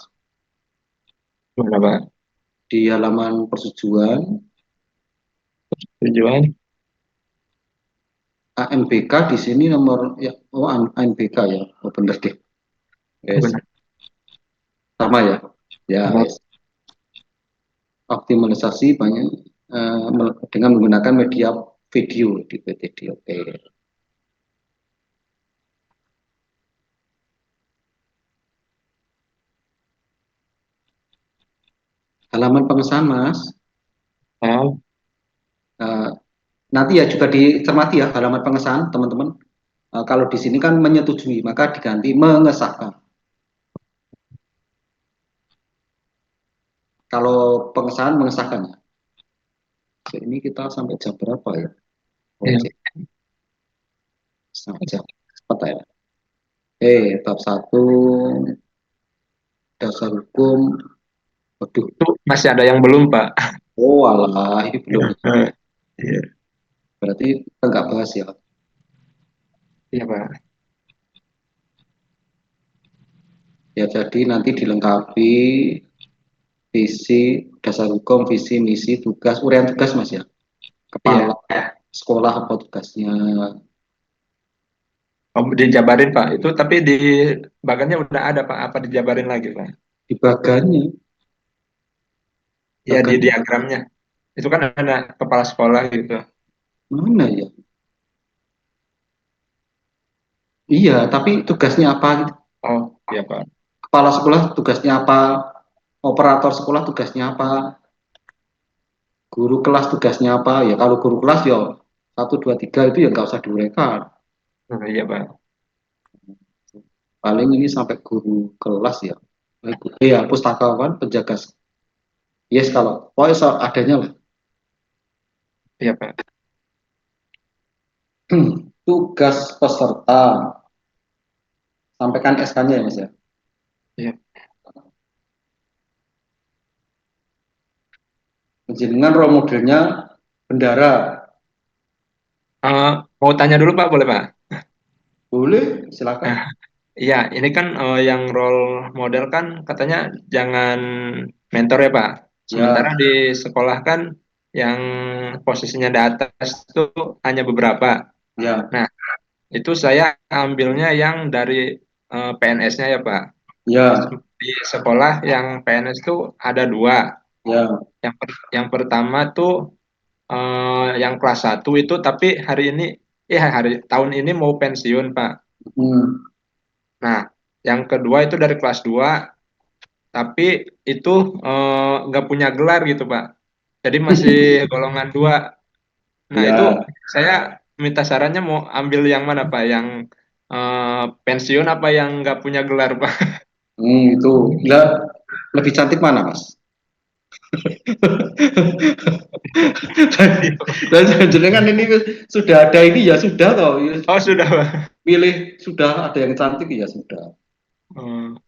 Speaker 5: Gimana, Pak?
Speaker 1: Di halaman persetujuan
Speaker 5: Tujuan?
Speaker 1: ANBK di sini nomor ya oh ANBK ya. Oh bener deh.
Speaker 5: Oh,
Speaker 1: Yes.
Speaker 5: benar.
Speaker 1: Sama ya. Ya,
Speaker 5: Sama.
Speaker 1: yes. Optimalisasi banyak dengan menggunakan media video di PTD. Oke. Halaman pengesahan Mas.
Speaker 5: Oh,
Speaker 1: Eh, nanti ya juga dicermati ya halaman pengesahan teman-teman. Kalau di sini kan menyetujui maka diganti mengesahkan. Kalau pengesahan mengesahkan ya. Ini kita sampai jam berapa ya?
Speaker 5: iya.
Speaker 1: Oke, sampai jam cepat ya. Bab 1 dasar hukum. Waduh,
Speaker 5: Itu masih ada yang belum, Pak.
Speaker 1: oh alah, ini belum.
Speaker 5: Iya,
Speaker 1: Berarti kita nggak bahas ya.
Speaker 5: iya, Pak.
Speaker 1: Ya jadi nanti dilengkapi visi, dasar hukum, visi, misi, tugas, urian tugas Mas ya.
Speaker 5: Iya.
Speaker 1: Kepala sekolah apa tugasnya.
Speaker 5: Oh, dijabarin, Pak. Itu tapi di bagannya udah ada, Pak. Apa dijabarin lagi, Pak?
Speaker 1: Di bagannya,
Speaker 5: Ya, di
Speaker 1: bagan
Speaker 5: diagramnya. Itu kan ada kepala sekolah gitu.
Speaker 1: mana ya? Iya, tapi tugasnya apa gitu.
Speaker 5: Oh, iya, Pak.
Speaker 1: Kepala sekolah tugasnya apa? Operator sekolah tugasnya apa? Guru kelas tugasnya apa? Ya kalau guru kelas ya 1, 2, 3 itu ya nggak usah diuraikan.
Speaker 5: Oh, iya, Pak.
Speaker 1: Paling ini sampai guru kelas ya. Iya, pustakawan, penjaga. Yes, kalau pokoknya adanya lah.
Speaker 5: Iya, Pak.
Speaker 1: Tugas peserta. Sampaikan SK-nya ya Mas ya.
Speaker 5: Iya.
Speaker 1: Jenengan role modelnya bendara.
Speaker 5: Mau tanya dulu Pak, boleh Pak?
Speaker 1: Boleh, silakan.
Speaker 5: Nah, iya, ini kan yang role model kan katanya jangan mentor ya Pak. Sementara
Speaker 1: Ya,
Speaker 5: di sekolah kan yang posisinya di atas itu hanya beberapa.
Speaker 1: ya,
Speaker 5: Nah, itu saya ambilnya yang dari PNS-nya ya Pak.
Speaker 1: ya,
Speaker 5: Di sekolah yang PNS itu ada dua.
Speaker 1: ya.
Speaker 5: Yang pertama tuh yang kelas satu itu tapi hari ini, hari tahun ini mau pensiun Pak.
Speaker 1: Hmm.
Speaker 5: Nah, yang kedua itu dari kelas 2 tapi itu nggak punya gelar gitu Pak. Jadi masih golongan 2. Nah, itu
Speaker 1: Ya,
Speaker 5: saya minta sarannya mau ambil yang mana Pak? Yang pensiun apa yang nggak punya gelar Pak?
Speaker 1: itu. Lah, lebih cantik mana, Mas? Dan jenengan ini sudah ada ini ya sudah toh.
Speaker 5: Oh, sudah Pak.
Speaker 1: Pilih sudah ada yang cantik ya sudah.
Speaker 5: Hmm.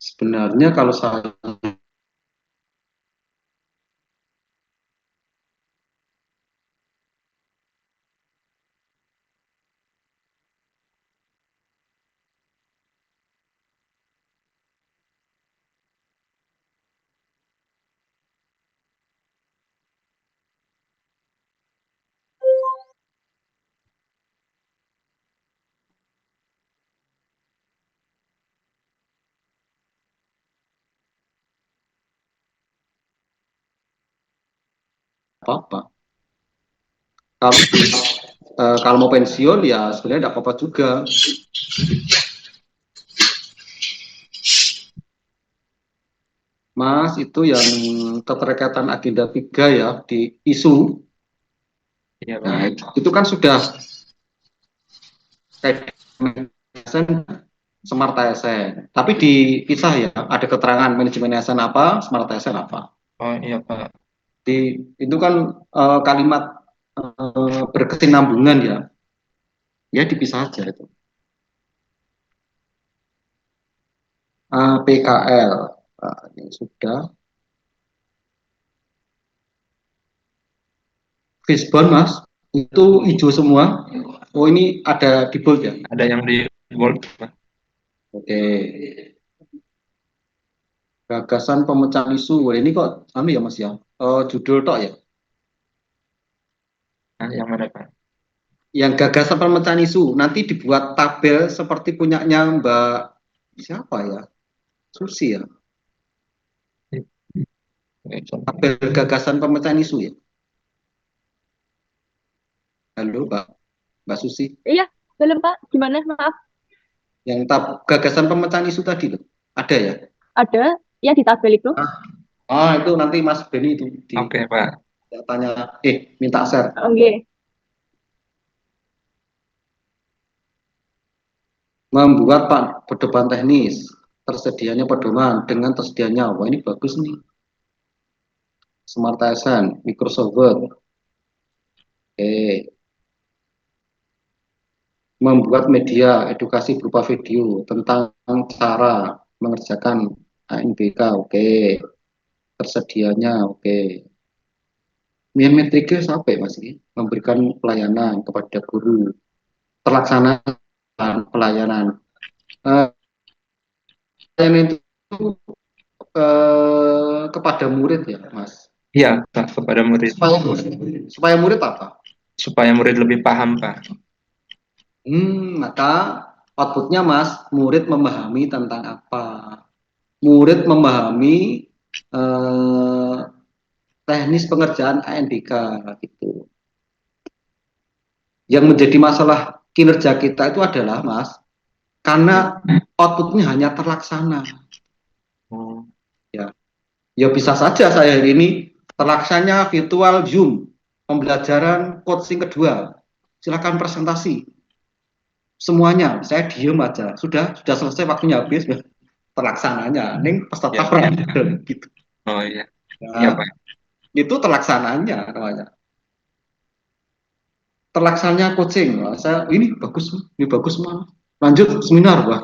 Speaker 1: Sebenarnya kalau saya apa-apa. Kalau kalau mau pensiun ya sebenarnya tidak apa-apa juga. Mas itu yang keterkaitan agenda 3 ya di isu.
Speaker 5: Iya
Speaker 1: Nah,
Speaker 5: Pak.
Speaker 1: itu kan sudah kayak Smart ASN. Tapi dipisah ya, ada keterangan manajemen ASN apa, Smart ASN apa.
Speaker 5: Oh iya Pak.
Speaker 1: Di itu kan kalimat berkesinambungan ya, ya dipisah aja itu. PKL, ini sudah. Fishbone mas, itu hijau semua. Oh ini ada di bold ya.
Speaker 5: Ada yang di bold Pak.
Speaker 1: Oke. Gagasan pemecahan isu. Wah, ini kok anu ya mas ya. Judul tok ya.
Speaker 5: Nah, yang mana Pak?
Speaker 1: Yang gagasan pemecahan isu nanti dibuat tabel seperti punyanya Mbak siapa ya? Susi ya. Tabel gagasan pemecahan isu ya. Halo Mbak Susi.
Speaker 2: Iya, belum Pak. Gimana? Maaf.
Speaker 1: Yang gagasan pemecahan isu tadi loh. Ada ya?
Speaker 2: Ada ya di tabel itu.
Speaker 1: Itu nanti Mas Beni itu di
Speaker 5: Oke Pak.
Speaker 1: tanya minta share.
Speaker 2: Oke.
Speaker 1: Membuat Pak pedoman teknis tersedianya pedoman dengan tersedianya wah ini bagus nih. Smart ASN, Microsoft Word. Oke. Membuat media edukasi berupa video tentang cara mengerjakan ANBK, oke. Tersedianya, oke. Metriknya sampai Mas ini memberikan pelayanan kepada guru, terlaksana pelayanan. Pelayanan itu kepada murid ya, Mas.
Speaker 5: Iya Pak, kepada murid.
Speaker 1: Supaya murid apa?
Speaker 5: Supaya murid lebih paham Pak.
Speaker 1: Maka outputnya Mas, murid memahami tentang apa? Murid memahami eh, teknis pengerjaan ANDK gitu. Yang menjadi masalah kinerja kita itu adalah Mas, karena outputnya hanya terlaksana.
Speaker 5: Oh,
Speaker 1: Ya, ya bisa saja saya hari ini terlaksana virtual Zoom pembelajaran coaching kedua. silakan presentasi semuanya. Saya diem aja. Sudah selesai, waktunya habis. Terlaksananya, ning peserta
Speaker 5: Ya.
Speaker 1: orang gitu.
Speaker 5: Oh iya. Iya,
Speaker 1: Nah,
Speaker 5: Pak.
Speaker 1: itu terlaksananya namanya. Terlaksananya coaching. Wah, saya ini bagus mah. Lanjut seminar, Pak.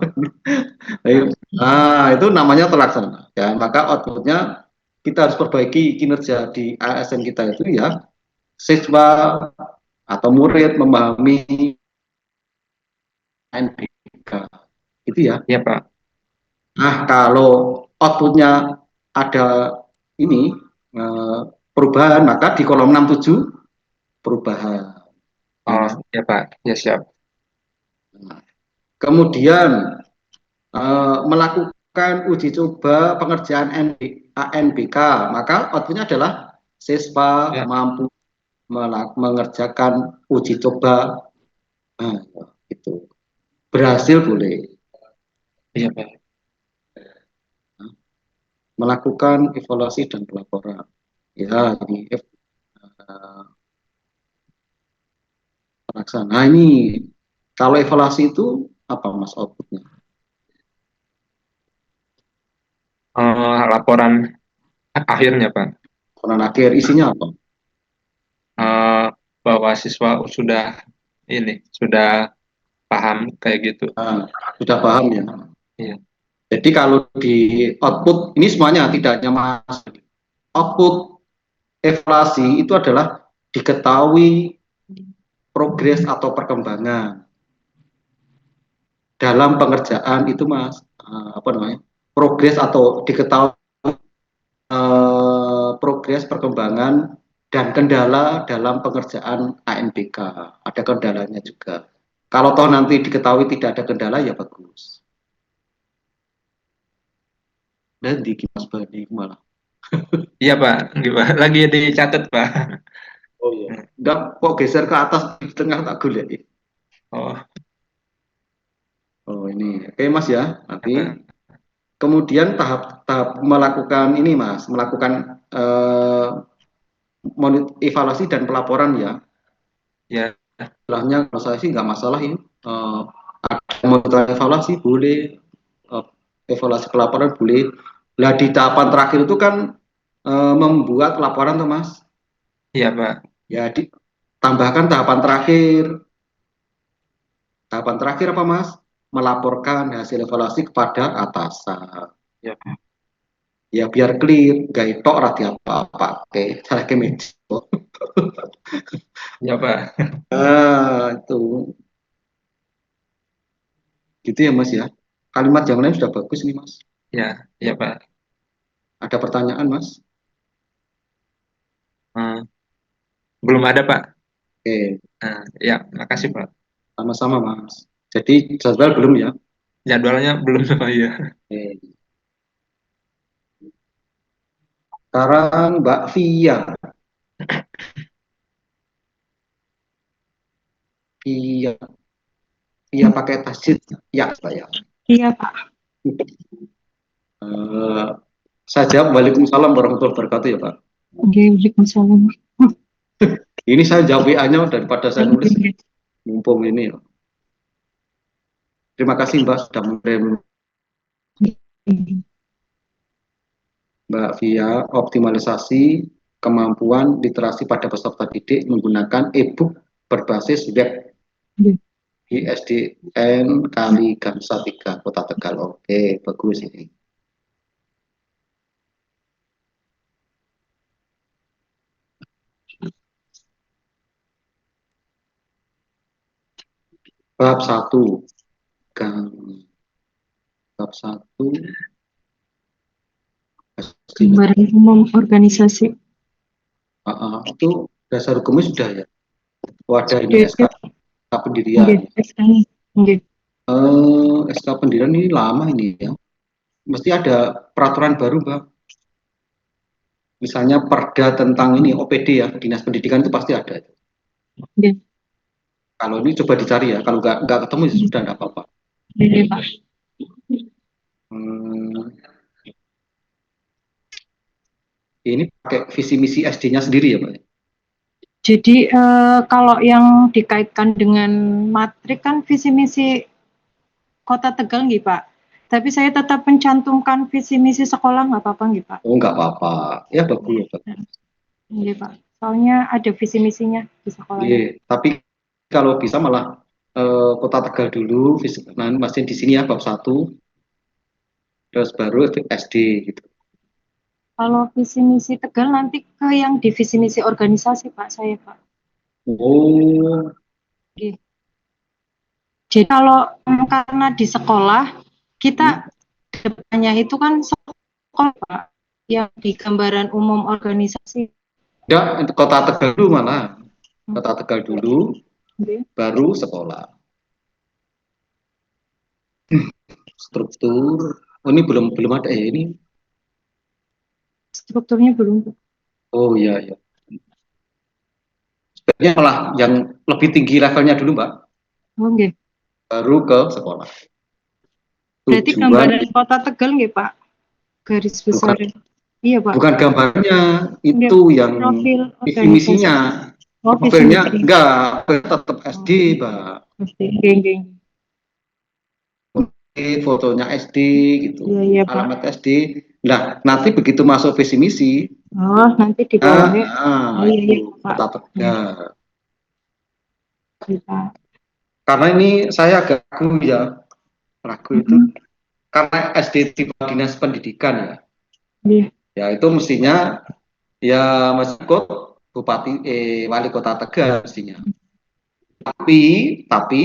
Speaker 1: Ayo. Nah, itu namanya terlaksana. Ya, maka outputnya kita harus perbaiki kinerja di ASN kita itu ya, siswa atau murid memahami NBK. Itu ya.
Speaker 5: Iya, Pak.
Speaker 1: Nah, kalau outputnya ada ini perubahan, maka di kolom 67 perubahan. Ya,
Speaker 5: Oh,
Speaker 1: Mas.
Speaker 5: iya, Pak. Ya, siap.
Speaker 1: Nah, kemudian melakukan uji coba pengerjaan ANBK, maka outputnya adalah siswa
Speaker 5: Ya.
Speaker 1: mampu mengerjakan uji coba. Nah, itu berhasil boleh.
Speaker 5: Iya, Pak.
Speaker 1: Nah, melakukan evaluasi dan pelaporan. Ya, ini pelaksana. Nah, ini kalau evaluasi itu apa Mas outputnya?
Speaker 5: Laporan akhirnya, Pak.
Speaker 1: Laporan akhir isinya apa?
Speaker 5: Eh, bahwa siswa sudah paham kayak gitu.
Speaker 1: Nah, sudah paham ya.
Speaker 5: Iya.
Speaker 1: Jadi kalau di output ini semuanya tidak hanya Mas. Output evaluasi itu adalah diketahui progres atau perkembangan dalam pengerjaan itu Mas. Apa namanya? Progres atau diketahui progres perkembangan dan kendala dalam pengerjaan ANBK. Ada kendalanya juga. Kalau toh nanti diketahui tidak ada kendala ya bagus. Dan di Mas Bani malah.
Speaker 5: Iya, Pak. Gimana? Lagi dicatat, Pak.
Speaker 1: Oh iya. Enggak, kok geser ke atas di tengah tak golek.
Speaker 5: Oh,
Speaker 1: Oh ini. Oke Mas ya.
Speaker 5: ya,
Speaker 1: Nanti
Speaker 5: Pak.
Speaker 1: kemudian tahap-tahap melakukan ini Mas, melakukan evaluasi dan pelaporan ya.
Speaker 5: Ya,
Speaker 1: Istilahnya kalau saya sih nggak masalah ini. Monitor evaluasi boleh, evaluasi pelaporan boleh. Nah di tahapan terakhir itu kan membuat laporan tuh Mas.
Speaker 5: iya, Pak.
Speaker 1: Ya ditambahkan tahapan terakhir. Tahapan terakhir apa Mas? Melaporkan hasil evaluasi kepada atasan.
Speaker 5: Ya, Pak.
Speaker 1: Ya biar clear, gak tok rati apa-apa. Oke, cara kemeja.
Speaker 5: Ya, Pak.
Speaker 1: Itu gitu ya Mas ya. Kalimat yang lain sudah bagus nih Mas.
Speaker 5: Ya, ya, Pak.
Speaker 1: Ada pertanyaan Mas?
Speaker 5: Hmm, belum ada, Pak.
Speaker 1: Oke,
Speaker 5: Nah, ya, makasih, Pak.
Speaker 1: sama-sama Mas. Jadi jadwal belum ya?
Speaker 5: Jadwalnya belum, Pak. Ya.
Speaker 1: Oke. Sekarang Mbak Via. Via, Via pakai tasjid. Ya, Pak ya.
Speaker 2: Iya, Pak.
Speaker 1: Eh, saya jawab Waalaikumsalam warahmatullahi wabarakatuh ya Pak.
Speaker 2: Oke, Waalaikumsalam.
Speaker 1: Ini saya jawab WA-nya daripada saya nulis. Mumpung ini. Terima kasih Mbak sudah mengirim Mbak Via optimalisasi kemampuan literasi pada peserta didik menggunakan e-book berbasis web di SDN Kali Gamsa 3 Kota Tegal. Oke, bagus ini. Bab 1 bab 1
Speaker 2: Gambaran umum organisasi.
Speaker 1: itu dasar hukumnya sudah ya. Wadah ini
Speaker 2: Oke,
Speaker 1: SK pendirian.
Speaker 2: oke.
Speaker 1: SK pendirian ini lama ini ya. Mesti ada peraturan baru, Mbak. Misalnya perda tentang ini OPD ya, Dinas Pendidikan itu pasti ada.
Speaker 2: Oke.
Speaker 1: Kalau ini coba dicari ya, kalau nggak ketemu ya sudah nggak apa-apa.
Speaker 2: Oke, Pak.
Speaker 1: Hmm, ini pakai visi misi SD-nya sendiri ya, Pak.
Speaker 6: Jadi kalau yang dikaitkan dengan matrik kan visi misi Kota Tegal nggih Pak. Tapi saya tetap mencantumkan visi misi sekolah nggak apa-apa nggih Pak?
Speaker 1: Oh, nggak apa-apa. Ya, bagus.
Speaker 6: Nggih Pak. Soalnya ada visi misinya di sekolahnya.
Speaker 1: Iya, tapi kalau bisa malah Kota Tegal dulu, nah, masih di sini ya bab 1, terus baru SD gitu.
Speaker 6: Kalau visi misi Tegal nanti ke yang di visi misi organisasi Pak saya Pak.
Speaker 1: Oh,
Speaker 6: Nggih. Jadi kalau karena di sekolah kita depannya itu kan sekolah Pak, yang di gambaran umum organisasi.
Speaker 1: ya Kota Tegal dulu mana? Kota Tegal dulu,
Speaker 6: Nggih.
Speaker 1: baru sekolah. Struktur, oh ini belum ada ini.
Speaker 6: Strukturnya belum Pak.
Speaker 1: Oh iya ya. Sebenarnya malah yang lebih tinggi levelnya dulu Mbak,
Speaker 6: Oh nggih.
Speaker 1: baru ke sekolah.
Speaker 6: Berarti
Speaker 1: Tujuan
Speaker 6: gambaran Kota Tegal nggih Pak? Garis besar. Iya Pak.
Speaker 1: bukan gambarnya,
Speaker 6: Nggih,
Speaker 1: itu yang
Speaker 6: profil
Speaker 1: visi
Speaker 6: organisasi.
Speaker 1: misinya.
Speaker 6: Oh, visi
Speaker 1: Profilnya
Speaker 6: misi.
Speaker 1: enggak, tetap SD Mbak.
Speaker 6: Pasti. Nggih, nggih.
Speaker 1: Fotonya SD gitu,
Speaker 6: Iya, iya Pak.
Speaker 1: alamat SD. Nah, nanti begitu masuk visi misi,
Speaker 6: Oh, nanti di bawahnya. Oh iya, iya
Speaker 1: itu
Speaker 6: Pak.
Speaker 1: Kota Tegal.
Speaker 6: Iya, Pak.
Speaker 1: Karena ini saya agak ragu itu
Speaker 6: Mhm.
Speaker 1: karena SD tipe dinas pendidikan ya.
Speaker 6: Iya.
Speaker 1: Ya itu mestinya ya Mas Kot Bupati Wali Kota Tegal mestinya. Tapi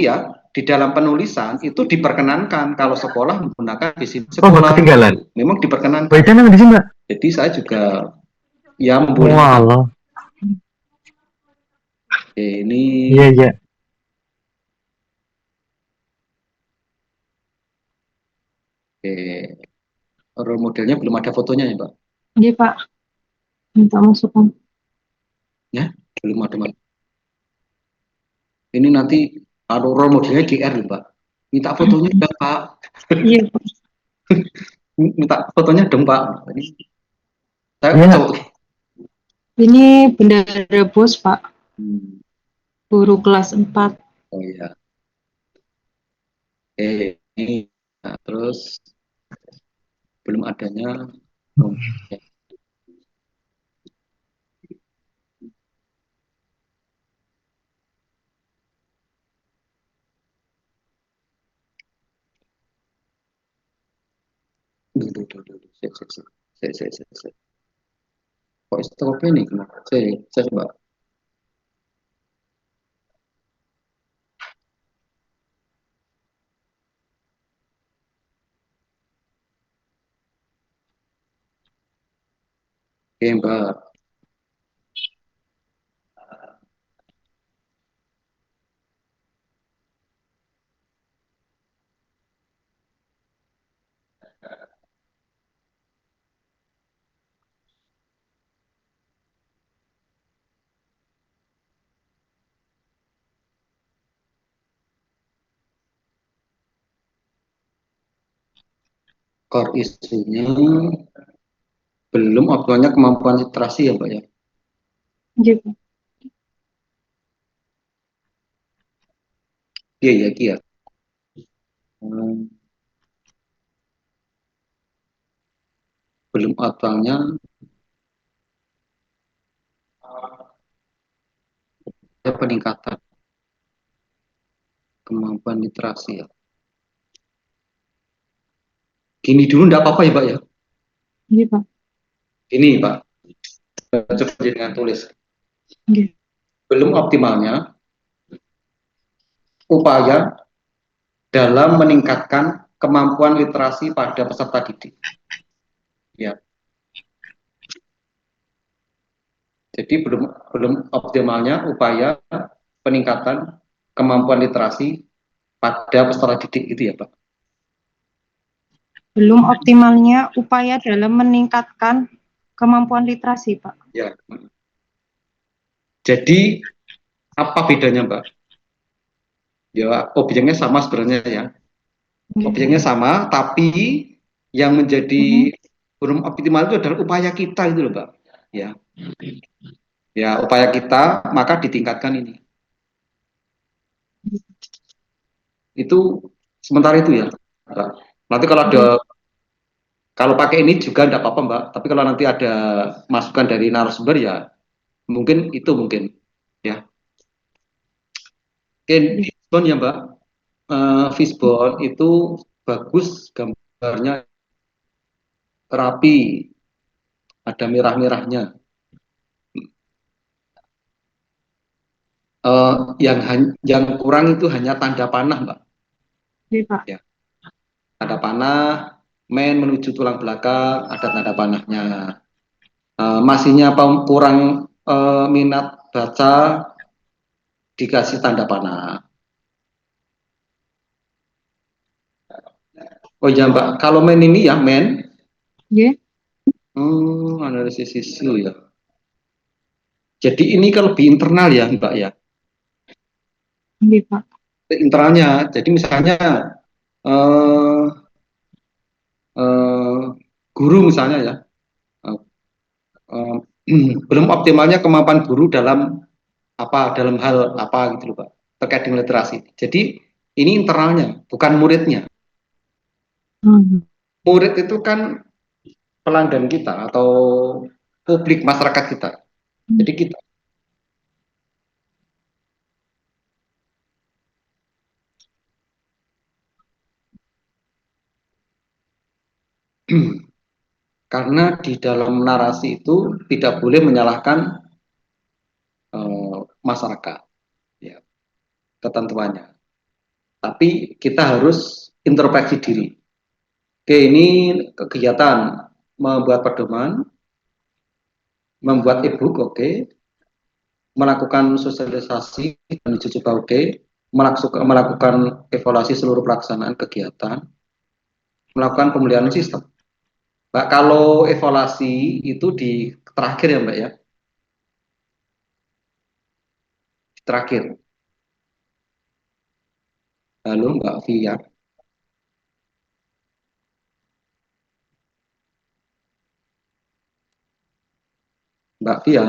Speaker 1: ya di dalam penulisan itu diperkenankan kalau sekolah menggunakan visi sekolah.
Speaker 7: Ketinggalan.
Speaker 1: Memang diperkenankan.
Speaker 7: Baiknya di sini, Mbak.
Speaker 1: Jadi saya juga ya membolehkan.
Speaker 7: Walah.
Speaker 1: Ini
Speaker 7: Iya, iya.
Speaker 1: role modelnya belum ada fotonya ya Pak?
Speaker 6: Iya Pak. Minta masukan.
Speaker 1: Ya, belum ada Pak. Ini nanti kalau role modelnya GR loh Pak. Minta fotonya dong Pak.
Speaker 6: Iya Pak.
Speaker 1: Minta fotonya dong Pak. Ini saya
Speaker 7: Iya.
Speaker 1: coba.
Speaker 6: Ini Bendara Bos Pak. Guru kelas 4.
Speaker 1: Oh iya. Ini nah, terus belum adanya. Oh, ya. Dulu. Saya. Kok stop ini? Saya coba. Oke Mbak. Core isunya belum optimalnya kemampuan literasi ya Mbak ya.
Speaker 6: Iya Pak.
Speaker 1: Iya ya Kia. Belum optimalnya peningkatan kemampuan literasi ya. Gini dulu enggak apa-apa ya Pak ya.
Speaker 6: Iya Pak.
Speaker 1: Ini Pak. Coba dengan tulis.
Speaker 6: Iya.
Speaker 1: Belum optimalnya upaya dalam meningkatkan kemampuan literasi pada peserta didik. Ya. Jadi belum optimalnya upaya peningkatan kemampuan literasi pada peserta didik itu ya Pak.
Speaker 6: Belum optimalnya upaya dalam meningkatkan kemampuan literasi Pak.
Speaker 1: Ya. Jadi apa bedanya Mbak? Ya objeknya sama sebenarnya ya. Objeknya sama, tapi yang menjadi belum optimal itu adalah upaya kita itu loh Mbak. Ya. Ya, upaya kita maka ditingkatkan ini. Itu sementara itu ya, Mbak. Nanti kalau pakai ini juga tidak apa-apa, Mbak. Tapi kalau nanti ada masukan dari narasumber ya mungkin itu mungkin ya. Oke, fishbone ya, Mbak. Fishbone itu bagus gambarnya rapi, ada merah-merahnya. Yang kurang itu hanya tanda panah, Mbak.
Speaker 6: Iya, Pak.
Speaker 1: Ya, tanda panah, main menuju tulang belakang, ada tanda panahnya. Masihnya kurang minat baca, dikasih tanda panah. Oh iya, Mbak, kalau main ini ya, main,
Speaker 6: Iya,
Speaker 1: analisis isu ya. Jadi ini kan lebih internal ya, Mbak ya.
Speaker 6: iya, Pak.
Speaker 1: Internalnya, jadi misalnya eh, eh, guru misalnya ya, eh, eh, belum optimalnya kemampuan guru dalam hal apa gitu loh, Pak, terkait dengan literasi. Jadi ini internalnya, bukan muridnya.
Speaker 6: Hmm.
Speaker 1: Murid itu kan pelanggan kita atau publik masyarakat kita. Jadi kita karena di dalam narasi itu tidak boleh menyalahkan masyarakat, ya, ketentuannya. Tapi kita harus introspeksi diri. Oke, ini kegiatan membuat pedoman, membuat e-book, oke, melakukan sosialisasi dan uji coba, oke, melakukan evaluasi seluruh pelaksanaan kegiatan, melakukan pemulihan sistem. Mbak, kalau evaluasi itu di terakhir ya, Mbak ya, terakhir. Halo Mbak Via, Mbak Via,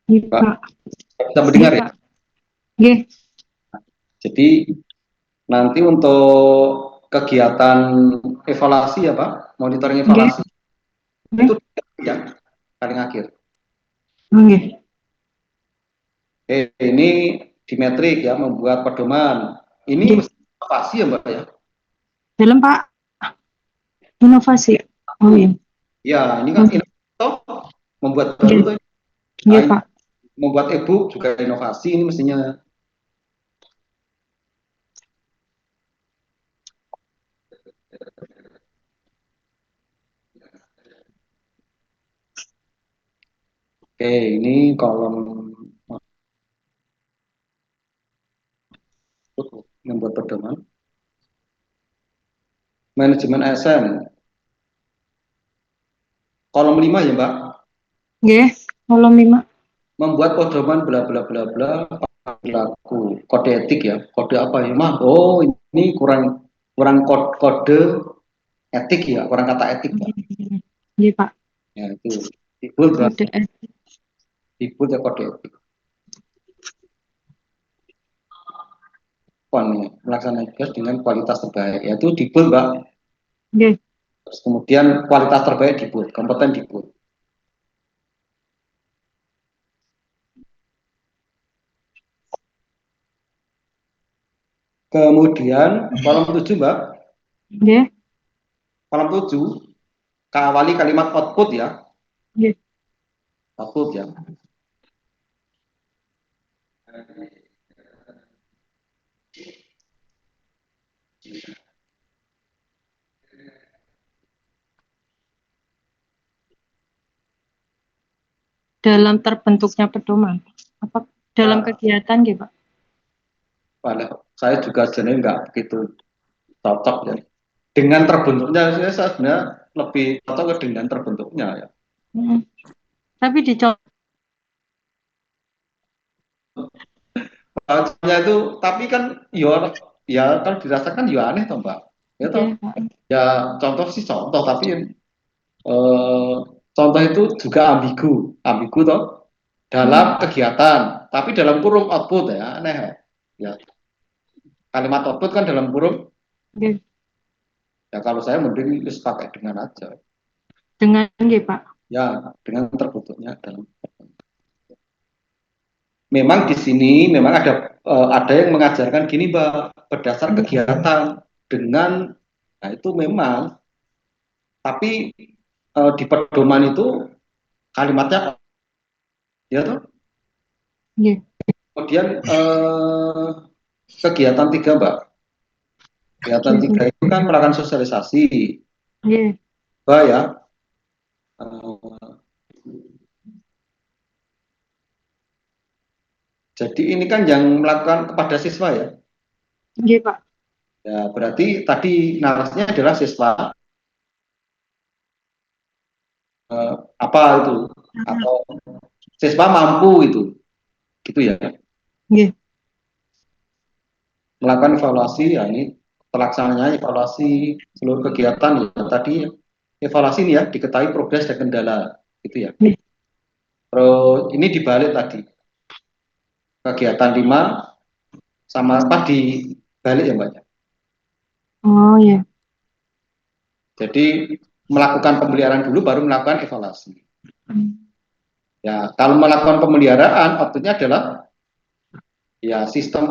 Speaker 6: Iya,
Speaker 1: Mbak,
Speaker 6: Pak.
Speaker 1: bisa
Speaker 6: Iya,
Speaker 1: mendengar ya?
Speaker 6: Pak. Iya,
Speaker 1: Jadi nanti untuk kegiatan evaluasi ya Pak, monitoring
Speaker 6: iya,
Speaker 1: evaluasi
Speaker 6: iya.
Speaker 1: itu ya paling akhir.
Speaker 6: Iya.
Speaker 1: Ini di metrik ya, membuat pedoman. Ini
Speaker 6: Iya.
Speaker 1: mesti inovasi ya Mbak ya.
Speaker 6: Dalam, Pak. Inovasi. Oh iya.
Speaker 1: Ya, ini kan inovasi, membuat baru
Speaker 6: Iya,
Speaker 1: tuh.
Speaker 6: iya,
Speaker 1: Nah,
Speaker 6: Pak.
Speaker 1: membuat e-book juga inovasi ini mestinya. Oke, ini kolom membuat pedoman. Manajemen ASN. Kolom 5 ya Mbak.
Speaker 6: Iya, kolom 5.
Speaker 1: Membuat pedoman bla bla bla bla perilaku. Kode etik ya. Kode apa ya, Mah? Oh, ini kurang kurang kode etik ya, kurang kata etik, Pak.
Speaker 6: Iya, Pak.
Speaker 1: Ya, itu. Dibul
Speaker 6: Kode
Speaker 1: berarti. Dibul ya kode etik. Melaksanakan tugas dengan kualitas terbaik. Yaitu dibul, Mbak.
Speaker 6: Iya.
Speaker 1: Terus kemudian kualitas terbaik dibul, kompeten dibul. Kemudian kolom 7, Mbak.
Speaker 6: Iya.
Speaker 1: Kolom 7 kawali kalimat output ya.
Speaker 6: Iya.
Speaker 1: Output ya.
Speaker 6: Dalam terbentuknya pedoman. Apa dalam kegiatan gitu, Pak?
Speaker 1: Padahal saya juga sebenarnya nggak begitu cocok ya. Dengan terbentuknya saya sebenarnya lebih cocok dengan terbentuknya ya.
Speaker 6: Hmm. Tapi dicontoh
Speaker 1: Contohnya itu, tapi kan ya kalau dirasakan ya aneh toh Mbak. Ya toh,
Speaker 6: Oke, Pak.
Speaker 1: ya contoh sih contoh, tapi eh, contoh itu juga ambigu toh dalam
Speaker 6: Hmm,
Speaker 1: kegiatan, tapi dalam kurung output ya aneh ya. Ya, kalimat output kan dalam kurung,
Speaker 6: oke.
Speaker 1: ya kalau saya mending wis pakai dengan aja.
Speaker 6: Dengan nggih, Pak.
Speaker 1: Ya, dengan terbentuknya dalam. Memang di sini memang ada yang mengajarkan gini Mbak, berdasar kegiatan dengan, nah itu memang, tapi di pedoman itu kalimatnya ya tuh.
Speaker 6: Nggih,
Speaker 1: Kemudian kegiatan tiga Mbak, kegiatan
Speaker 6: nggih,
Speaker 1: tiga
Speaker 6: nggih.
Speaker 1: itu kan melakukan sosialisasi
Speaker 6: Nggih,
Speaker 1: Mbak ya. Eh, jadi ini kan yang melakukan kepada siswa ya.
Speaker 6: nggih, Pak.
Speaker 1: Ya berarti tadi narasinya adalah siswa apa itu, atau siswa mampu itu, gitu ya.
Speaker 6: Nggih.
Speaker 1: Melakukan evaluasi, ya ini pelaksananya evaluasi seluruh kegiatan ya tadi ya. Evaluasi ini ya diketahui progres dan kendala gitu ya.
Speaker 6: Nggih.
Speaker 1: Terus ini dibalik tadi kegiatan 5 sama apa dibalik ya Mbak.
Speaker 6: Oh, ya.
Speaker 1: Jadi melakukan pemeliharaan dulu baru melakukan evaluasi.
Speaker 6: Hmm.
Speaker 1: Ya kalau melakukan pemeliharaan outputnya adalah ya sistem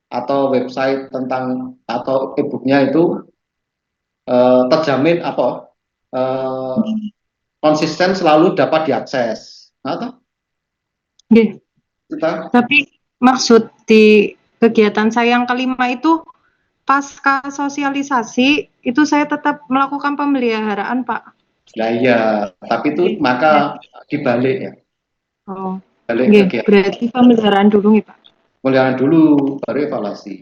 Speaker 1: atau website tentang atau e-booknya itu terjamin apa eh, konsisten selalu dapat diakses. Nah, toh,
Speaker 6: Nggih.
Speaker 1: kita
Speaker 6: Tapi maksud di kegiatan saya yang kelima itu pasca sosialisasi itu saya tetap melakukan pemeliharaan, Pak.
Speaker 1: lah iya, tapi itu
Speaker 6: Nggih.
Speaker 1: maka
Speaker 6: Ya.
Speaker 1: dibalik ya,
Speaker 6: Oh,
Speaker 1: balik
Speaker 6: nggih.
Speaker 1: kegiatan
Speaker 6: Berarti pemeliharaan dulu nih, Pak.
Speaker 1: pemeliharaan dulu baru evaluasi.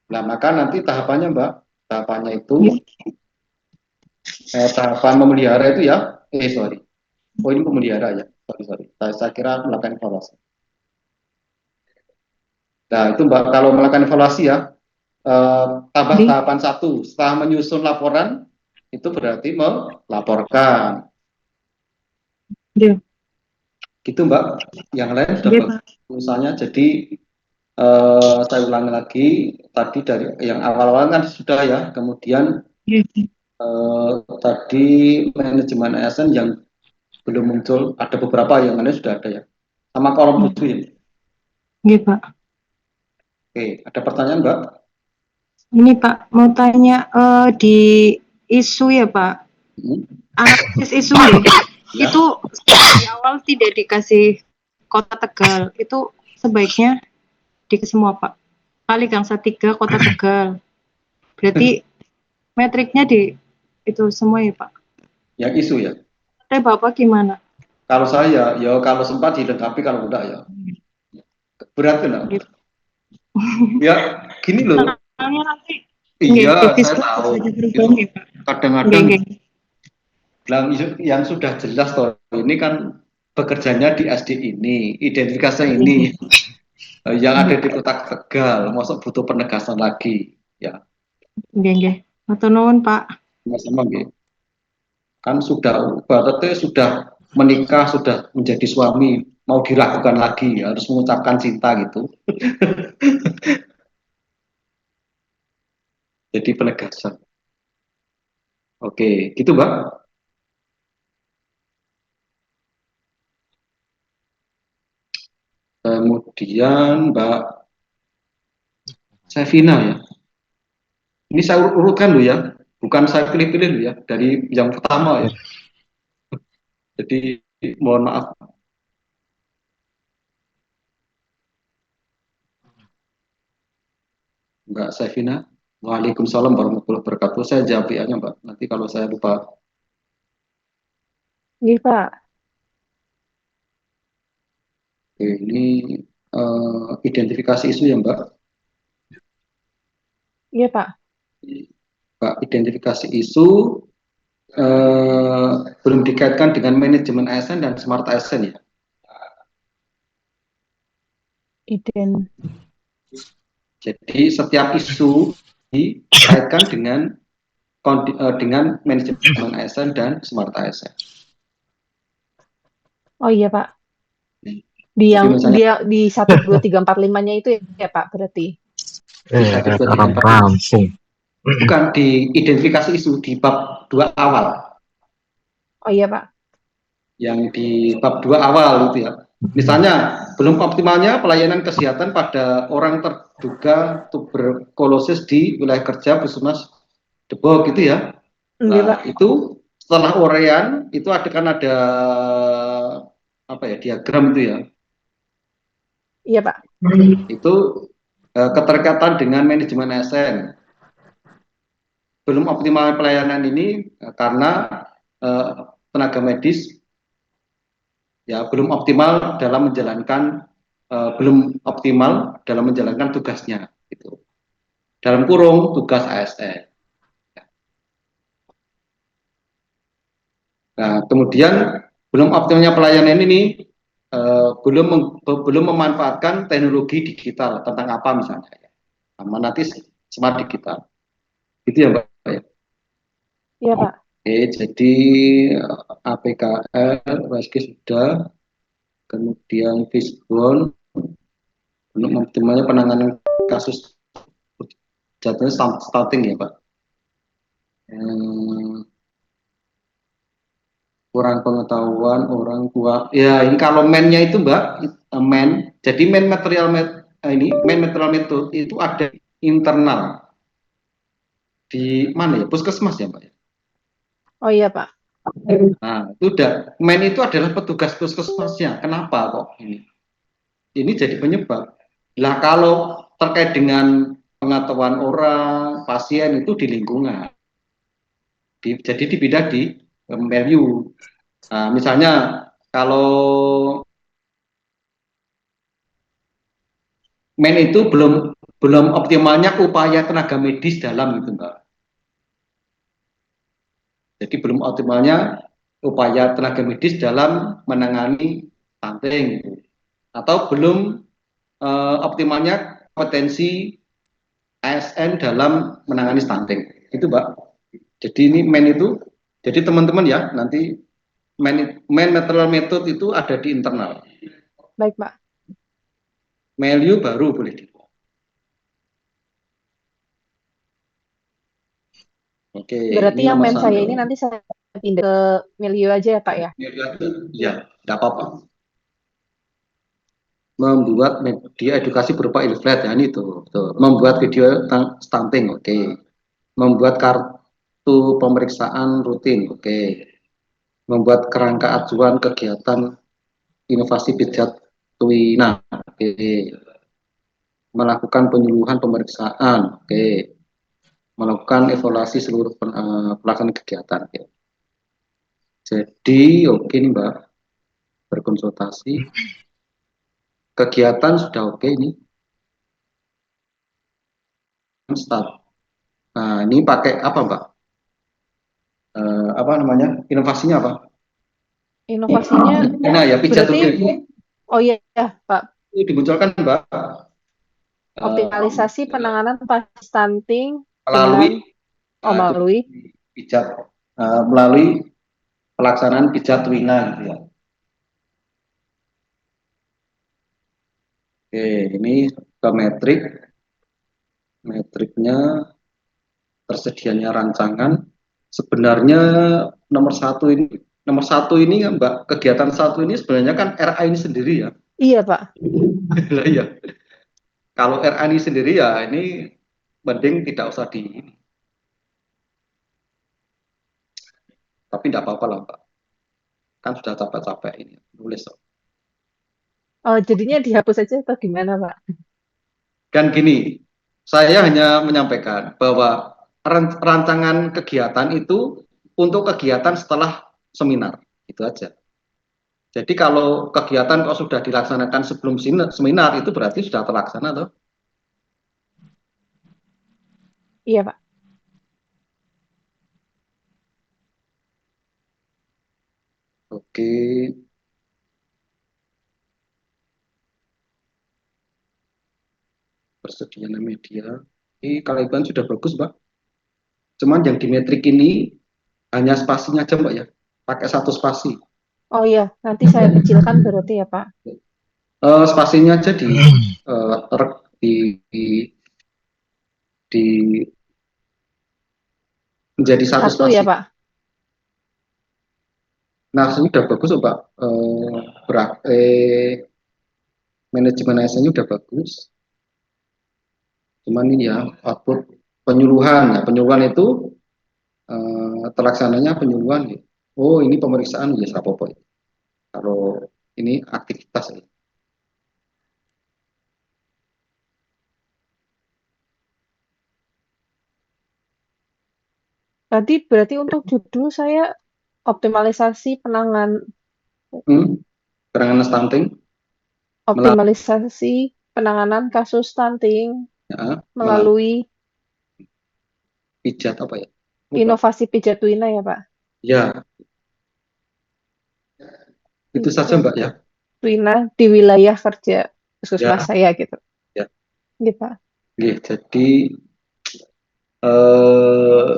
Speaker 1: Nah, maka nanti tahapannya Mbak, tahapannya itu
Speaker 6: Nggih.
Speaker 1: tahapan memelihara itu ya, sorry, oh ini pemelihara ya, sorry, saya kira melakukan evaluasi. Nah itu Mbak, kalau melakukan evaluasi ya, tambah
Speaker 6: Nggih.
Speaker 1: tahapan satu, setelah menyusun laporan, itu berarti melaporkan.
Speaker 6: Nggih.
Speaker 1: Gitu Mbak, yang lain sudah
Speaker 6: Nggih,
Speaker 1: bagus.
Speaker 6: Pak.
Speaker 1: Misalnya jadi saya ulangi lagi, tadi dari yang awal-awal kan sudah ya, kemudian
Speaker 6: Nggih.
Speaker 1: tadi manajemen ASN yang belum muncul, ada beberapa yang lain sudah ada ya, sama kolom
Speaker 6: Nggih,
Speaker 1: butuh ya.
Speaker 6: Nggih, Pak.
Speaker 1: Oke, ada pertanyaan Mbak?
Speaker 6: Ini Pak, mau tanya di isu ya Pak,
Speaker 1: Hmm?
Speaker 6: analisis isu nih,
Speaker 1: Ya.
Speaker 6: itu di awal tidak dikasih kota Tegal, itu sebaiknya dikasih semua Pak. Kali Gangsa 3 kota Tegal, berarti metriknya di itu semua ya Pak.
Speaker 1: Yang isu ya.
Speaker 6: Tapi Bapak gimana?
Speaker 1: Kalau saya ya kalau sempat dilengkapi, kalau enggak ya berat kan.
Speaker 6: Gitu.
Speaker 1: Ya gini loh.
Speaker 6: Soalnya nanti
Speaker 1: Iya,
Speaker 6: nggih, di
Speaker 1: saya
Speaker 6: Fiskus
Speaker 1: tahu.
Speaker 6: bisa
Speaker 1: Itu
Speaker 6: perubahan ya Pak. Nggih,
Speaker 1: kadang-kadang
Speaker 6: nggih.
Speaker 1: yang sudah jelas toh ini kan bekerjanya di SD ini, identifikasinya
Speaker 6: Nggih,
Speaker 1: ini, yang ada
Speaker 6: nggih.
Speaker 1: di kota Tegal, masuk butuh penegasan lagi. Ya,
Speaker 6: Nggih, nggih. Matur nuwun Pak.
Speaker 1: sama-sama gitu. Kan sudah berarti sudah menikah, sudah menjadi suami, mau diragukan lagi, harus mengucapkan cinta gitu. Jadi penegasan. Oke, gitu Mbak. Kemudian Mbak Sevina ya. Ini saya urutkan loh ya, bukan saya pilih-pilih loh ya, dari yang pertama ya. Jadi mohon maaf Mbak Sevina. Waalaikumsalam warahmatullahi wabarakatuh. Saya jawab nya Mbak. Nanti kalau saya lupa.
Speaker 2: Nggih, Pak.
Speaker 1: Oke, ini identifikasi isu ya Mbak.
Speaker 2: Iya, Pak.
Speaker 1: Pak, identifikasi isu belum dikaitkan dengan manajemen ASN dan smart ASN ya.
Speaker 2: Iden.
Speaker 1: Jadi setiap isu dikaitkan dengan manajemen ASN dan smart ASN.
Speaker 2: Oh iya, Pak. Di
Speaker 1: Jadi
Speaker 2: yang
Speaker 1: misalnya
Speaker 2: dia di 1, 2, 3, 4, 5-nya itu ya, Pak, berarti.
Speaker 1: di 1, 2, 3, 4, 5.
Speaker 7: Rampung.
Speaker 1: Bukan di identifikasi isu di bab 2 awal.
Speaker 2: Oh iya, Pak.
Speaker 1: Yang di bab 2 awal itu ya. Misalnya, belum optimalnya pelayanan kesehatan pada orang terduga tuberkulosis di wilayah kerja Puskesmas Depok gitu ya.
Speaker 2: Iya, Pak.
Speaker 1: Nah, itu setelah uraian itu ada apa ya, diagram itu ya.
Speaker 2: Iya, Pak.
Speaker 1: Itu keterkaitan dengan manajemen ASN. Belum optimal pelayanan ini karena tenaga medis ya belum optimal dalam menjalankan tugasnya gitu. Dalam kurung tugas ASN. Nah, kemudian belum optimalnya pelayanan ini belum memanfaatkan teknologi digital tentang apa misalnya ya. Nanti smart digital. Itu ya Mbak ya.
Speaker 2: Iya, Pak.
Speaker 1: Oke, jadi APKL, WSG sudah, kemudian Fishbone untuk optimalnya penanganan kasus jatuhnya stunting ya Pak. Kurang pengetahuan orang tua. Ya ini kalau mennya itu Mbak, jadi main material method itu ada internal di mana ya? Puskesmas ya Mbak.
Speaker 2: Oh iya, Pak.
Speaker 1: Nah, itu men itu adalah petugas puskesmasnya. Kenapa kok ini? Ini jadi penyebab. Lah kalau terkait dengan pengetahuan orang, pasien itu di lingkungan. Jadi dipindah di value. Nah, misalnya kalau men itu belum optimalnya upaya tenaga medis dalam gitu Mbak. Jadi belum optimalnya upaya tenaga medis dalam menangani stunting gitu. Atau belum optimalnya kompetensi ASN dalam menangani stunting. Itu Mbak. Jadi ini men itu, jadi teman-teman ya nanti men material method itu ada di internal.
Speaker 2: Baik, Pak.
Speaker 1: Value baru boleh dibuat. Oke,
Speaker 2: Berarti
Speaker 1: ini
Speaker 2: yang
Speaker 1: nomor
Speaker 2: men saya
Speaker 1: 1.
Speaker 2: ini nanti saya pindah ke milieu aja ya, Pak ya?
Speaker 1: Ya, tidak apa-apa. Membuat media edukasi berupa inflat ya ini tuh. Membuat video tentang stunting, oke. Membuat kartu pemeriksaan rutin, oke. Membuat kerangka acuan kegiatan inovasi pijat Twina, oke. Melakukan penyuluhan pemeriksaan, oke. Melakukan evaluasi seluruh pelaksanaan kegiatan, oke. Jadi oke nih Mbak, berkonsultasi. Kegiatan sudah oke ini. Start. Nah, ini pakai apa Mbak? Apa namanya? Inovasinya apa?
Speaker 2: Inovasinya
Speaker 1: Nah ya pijat
Speaker 2: berarti,
Speaker 1: tuh
Speaker 2: oh iya, Pak.
Speaker 1: ini dimunculkan Mbak
Speaker 2: Optimalisasi penanganan pasien stunting
Speaker 1: melalui
Speaker 2: dengan melalui
Speaker 1: pijat melalui pelaksanaan pijat Twina gitu ya. Oke, ini ke metriknya tersedianya rancangan. Sebenarnya nomor satu ini Mbak, kegiatan satu ini sebenarnya kan RA ini sendiri ya.
Speaker 2: iya, Pak.
Speaker 1: Lah iya. Kalau RA ini sendiri ya ini mending tidak usah tapi tidak apa-apa lah Mbak. Kan sudah capek-capek ini nulis.
Speaker 2: Oh, jadinya dihapus aja atau gimana, Pak?
Speaker 1: Kan gini, saya hanya menyampaikan bahwa rancangan kegiatan itu untuk kegiatan setelah seminar, itu aja. Jadi kalau kegiatan kok sudah dilaksanakan sebelum seminar itu berarti sudah terlaksana toh?
Speaker 2: Iya, Pak.
Speaker 1: Oke, persediaan media. Ini kalau Iban sudah bagus, Mbak. Cuman yang di metrik ini hanya spasinya aja, Mbak ya. Pakai satu spasi.
Speaker 2: Oh iya, nanti saya kecilkan berarti ya, Pak.
Speaker 1: Spasinya aja di menjadi satu
Speaker 2: Satu ya,
Speaker 1: spasi.
Speaker 2: Pak.
Speaker 1: Nah, ini udah bagus, Mbak. Manajemen ASN-nya udah bagus. Cuman ini ya output penyuluhan. Nah, penyuluhan itu terlaksananya penyuluhan. Ya. Oh, ini pemeriksaan ya, apa-apa. Kalau ini aktivitas ya.
Speaker 2: Berarti untuk judul saya optimalisasi
Speaker 1: Hmm, Penanganan stunting melalui
Speaker 2: optimalisasi penanganan kasus stunting
Speaker 1: ya, melalui
Speaker 2: melalui
Speaker 1: pijat apa ya? Lupa.
Speaker 2: inovasi pijat Wina ya, Pak.
Speaker 1: Ya, itu saja
Speaker 2: Pijat
Speaker 1: Mbak ya.
Speaker 2: Wina di wilayah kerja puskesmas
Speaker 1: Ya,
Speaker 2: saya gitu.
Speaker 1: ya.
Speaker 2: Gitu, Pak.
Speaker 1: Oke, jadi eh,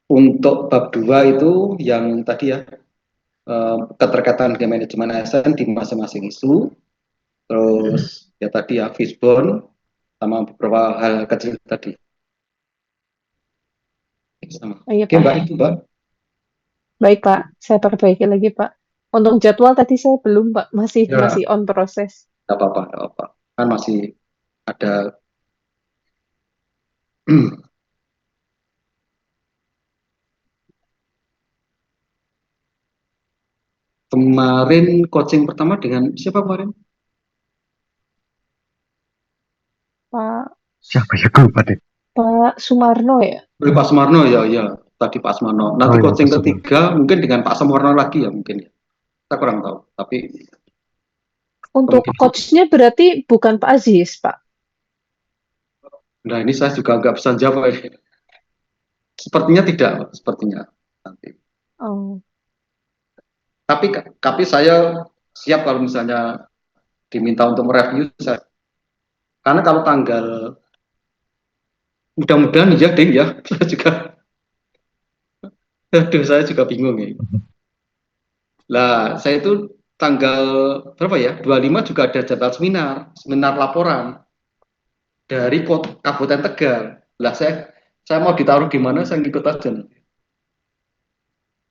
Speaker 1: untuk bab 2 itu yang tadi ya keterkaitan dengan manajemen ASN di masing-masing isu, terus ya tadi ya fishbone sama beberapa hal kecil tadi. Sama.
Speaker 2: Oh, iya,
Speaker 1: Oke
Speaker 2: Pak.
Speaker 1: Mbak itu Mbak.
Speaker 2: Baik, Pak. Saya perbaiki lagi, Pak. Untuk jadwal tadi saya belum, Pak. Masih
Speaker 1: Ya,
Speaker 2: on proses.
Speaker 1: nggak apa-apa, nggak apa-apa. Kan masih ada kemarin coaching pertama dengan siapa kemarin?
Speaker 2: Pak
Speaker 7: Siapa ya, gue lupa deh.
Speaker 2: Pak Sumarno ya.
Speaker 1: Pak Sumarno ya, ya. Tadi Pak Sumarno. Nanti
Speaker 7: Oh iya,
Speaker 1: coaching
Speaker 7: Pak Sumarno.
Speaker 1: ketiga mungkin dengan Pak Sumarno lagi ya mungkin ya. Saya kurang tahu. Tapi
Speaker 2: Untuk
Speaker 1: kemungkinan.
Speaker 2: coachnya berarti bukan Pak Aziz, Pak.
Speaker 1: Nah ini saya juga nggak bisa jawab ini. Sepertinya tidak, sepertinya nanti.
Speaker 2: Oh,
Speaker 1: Tapi saya siap kalau misalnya diminta untuk mereview saya. Karena kalau tanggal mudah-mudahan ya ding ya. Saya juga, aduh saya juga bingung ya. Lah saya itu tanggal berapa ya? 25 juga ada jadwal seminar laporan dari Kabupaten Tegal. Lah saya mau ditaruh di mana saya ngikut aja.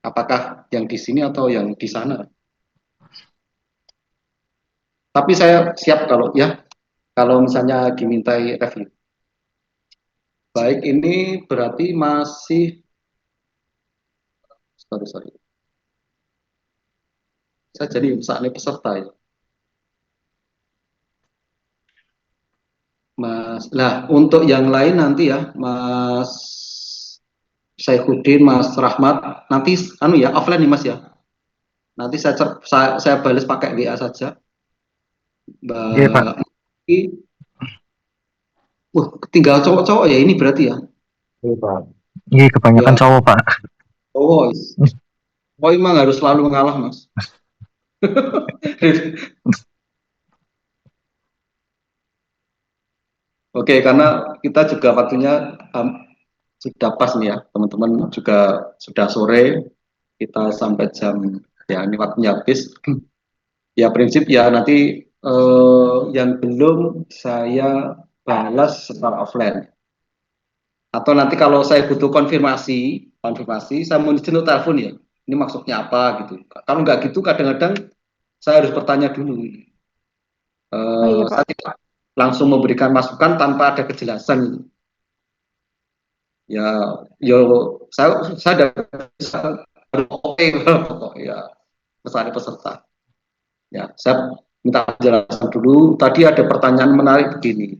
Speaker 1: Apakah yang di sini atau yang di sana? Tapi saya siap kalau misalnya dimintai review. Baik, ini berarti masih sorry. Saya jadi saat ini peserta ya. Mas, nah untuk yang lain nanti ya, Mas Saifuddin, Mas Rahmat, nanti ya offline nih Mas ya. Nanti saya balas pakai WA saja.
Speaker 7: Iya, Pak.
Speaker 1: Mbak, tinggal cowok-cowok ya ini berarti ya.
Speaker 7: Iya, Pak. Iya, kebanyakan
Speaker 1: Ya,
Speaker 7: cowok, Pak.
Speaker 1: oh, emang harus selalu mengalah Mas. Oke, karena kita juga waktunya sudah pas nih ya, teman-teman juga sudah sore, kita sampai jam ya ini waktunya habis. Ya prinsip ya nanti yang belum saya balas secara offline. Atau nanti kalau saya butuh konfirmasi saya mau izin telepon ya. Ini maksudnya apa gitu. Kalau nggak gitu kadang-kadang saya harus bertanya dulu.
Speaker 2: oh iya, Pak.
Speaker 1: Saya tidak langsung memberikan masukan tanpa ada kejelasan. Ya, saya tidak bisa oke ya peserta. Ya, saya minta penjelasan dulu. Tadi ada pertanyaan menarik begini.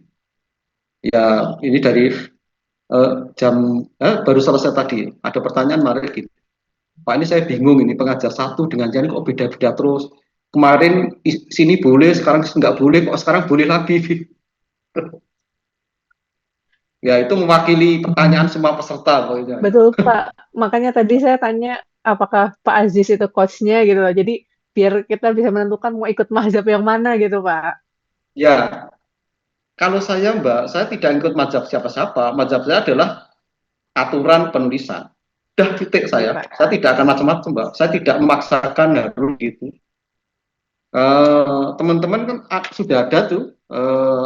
Speaker 1: Ya, ini dari baru selesai tadi. Ada pertanyaan menarik gitu. Pak ini saya bingung ini pengajar satu dengan yang kok beda-beda terus. Kemarin sini boleh, sekarang nggak boleh, kok sekarang boleh lagi. Ya, itu mewakili pertanyaan semua peserta pokoknya.
Speaker 8: Betul, Pak. Makanya tadi saya tanya apakah Pak Aziz itu coach-nya gitu loh. Jadi biar kita bisa menentukan mau ikut mazhab yang mana gitu, Pak.
Speaker 1: Ya, kalau saya Mbak, saya tidak ikut mazhab siapa-siapa. Mazhab saya adalah aturan penulisan. Udah titik
Speaker 8: Iya,
Speaker 1: saya.
Speaker 8: Pak.
Speaker 1: Saya tidak akan macam-macam Mbak. Saya tidak memaksakan harus gitu. Teman-teman kan sudah ada tuh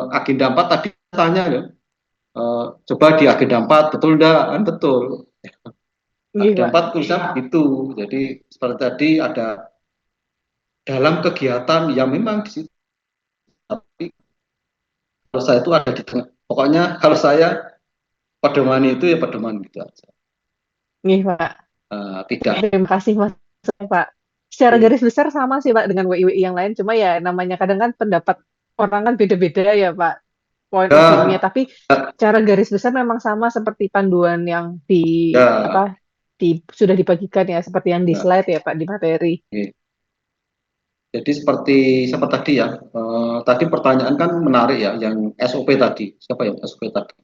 Speaker 1: agenda 4 tadi tanya ya. Coba di agenda 4 betul enggak? Kan betul.
Speaker 8: Iya,
Speaker 1: Agenda
Speaker 8: Pak.
Speaker 1: 4 tulisnya begitu. Jadi seperti tadi ada dalam kegiatan yang memang di situ. Tapi kalau saya itu ada di tengah. Pokoknya kalau saya pedoman itu ya pedoman gitu aja.
Speaker 8: Iya, Pak.
Speaker 1: Tidak.
Speaker 8: Terima kasih Mas, Pak. Secara garis besar sama sih Pak dengan WI-WI yang lain, cuma ya namanya kadang kan pendapat orang kan beda-beda ya Pak, point of view-nya. Tapi secara garis besar memang sama seperti panduan yang sudah dibagikan ya, seperti yang di slide ya Pak, di materi.
Speaker 1: Jadi seperti tadi ya, tadi pertanyaan kan menarik ya, yang SOP tadi. Siapa yang SOP tadi?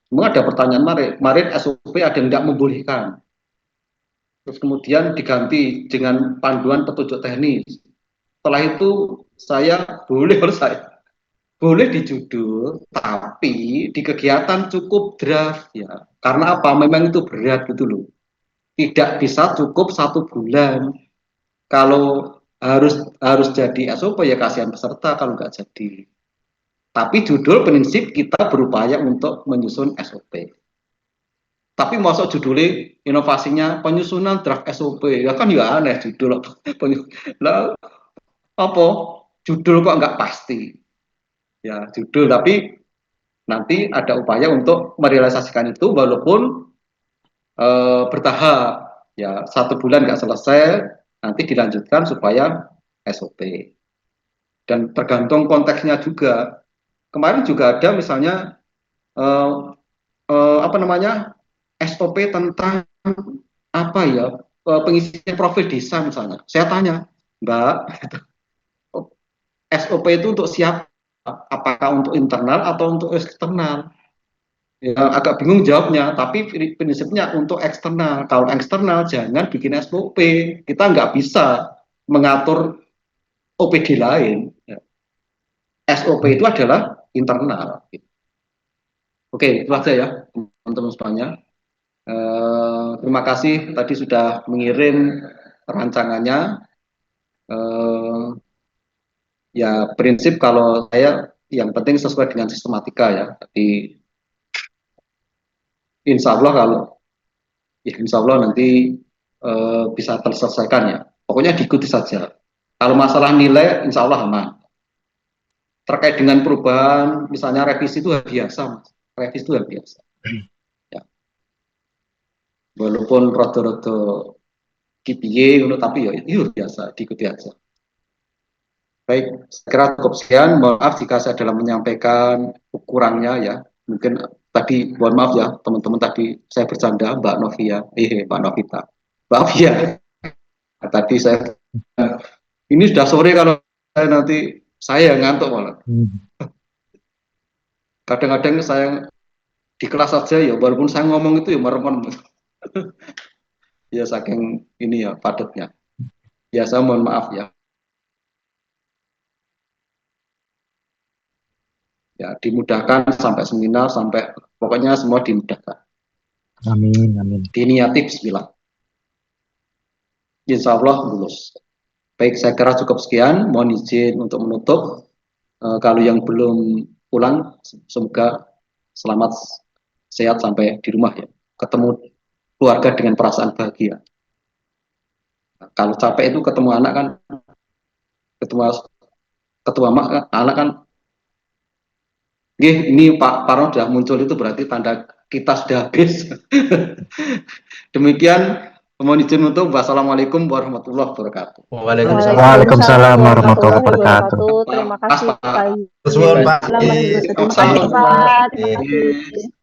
Speaker 1: Semua ada pertanyaan menarik. Kemarin SOP ada yang tidak membolehkan. Terus kemudian diganti dengan panduan petunjuk teknis. Setelah itu saya boleh di judul, tapi di kegiatan cukup draft ya. Karena apa? Memang itu berat gitu loh. Tidak bisa cukup 1 bulan. Kalau harus jadi SOP ya kasihan peserta kalau nggak jadi. Tapi judul prinsip kita berupaya untuk menyusun SOP. Tapi masuk judulnya inovasinya penyusunan draft SOP, ya kan ya aneh judul lah apa judul kok nggak pasti ya judul, tapi nanti ada upaya untuk merealisasikan itu walaupun bertahap ya, 1 bulan nggak selesai nanti dilanjutkan supaya SOP dan tergantung konteksnya juga. Kemarin juga ada misalnya SOP tentang apa ya, pengisian profil desa misalnya. Saya tanya, Mbak, SOP itu untuk siapa? Apakah untuk internal atau untuk eksternal? Ya, agak bingung jawabnya, tapi prinsipnya untuk eksternal. Kalau eksternal jangan bikin SOP. Kita nggak bisa mengatur OPD lain. SOP itu adalah internal. Oke, itu aja ya teman-teman semuanya. Terima kasih tadi sudah mengirim rancangannya. Ya prinsip kalau saya yang penting sesuai dengan sistematika ya. Jadi insya Allah nanti bisa terselesaikan ya. Pokoknya diikuti saja. Kalau masalah nilai insya Allah aman. Terkait dengan perubahan misalnya revisi itu hal biasa, Mas. Revisi itu hal biasa. Ya. Walaupun rada-rada kipiye tapi ya itu biasa, diikuti aja. Baik, saya kira cukup sekian. Mohon maaf jika saya dalam menyampaikan ukurannya ya. Mungkin tadi mohon maaf ya teman-teman, tadi saya bercanda Mbak Novia, Mbak Novita, Mbak Via. Tadi saya ini sudah sore, kalau saya nanti saya ngantuk malah. Kadang-kadang saya di kelas saja ya, walaupun saya ngomong itu ya merem. Ya saking ini ya padatnya. Ya saya mohon maaf ya. Ya dimudahkan sampai seminar, sampai pokoknya semua dimudahkan.
Speaker 7: Amin, amin.
Speaker 1: Diniati bismillah. Insya Allah lulus. Baik, saya kira cukup sekian. Mohon izin untuk menutup. Kalau yang belum pulang, semoga selamat sehat sampai di rumah ya. Ketemu keluarga dengan perasaan bahagia. Kalau capek itu ketemu anak kan, ketemu anak kan, ini Pak Parno sudah muncul, itu berarti tanda kita sudah habis. Demikian, mohon izin untuk wassalamualaikum warahmatullahi wabarakatuh.
Speaker 7: Waalaikumsalam warahmatullahi wabarakatuh.
Speaker 2: Terima kasih Pak.
Speaker 9: Terima kasih, Pak.
Speaker 2: Terima kasih Pak. Terima kasih.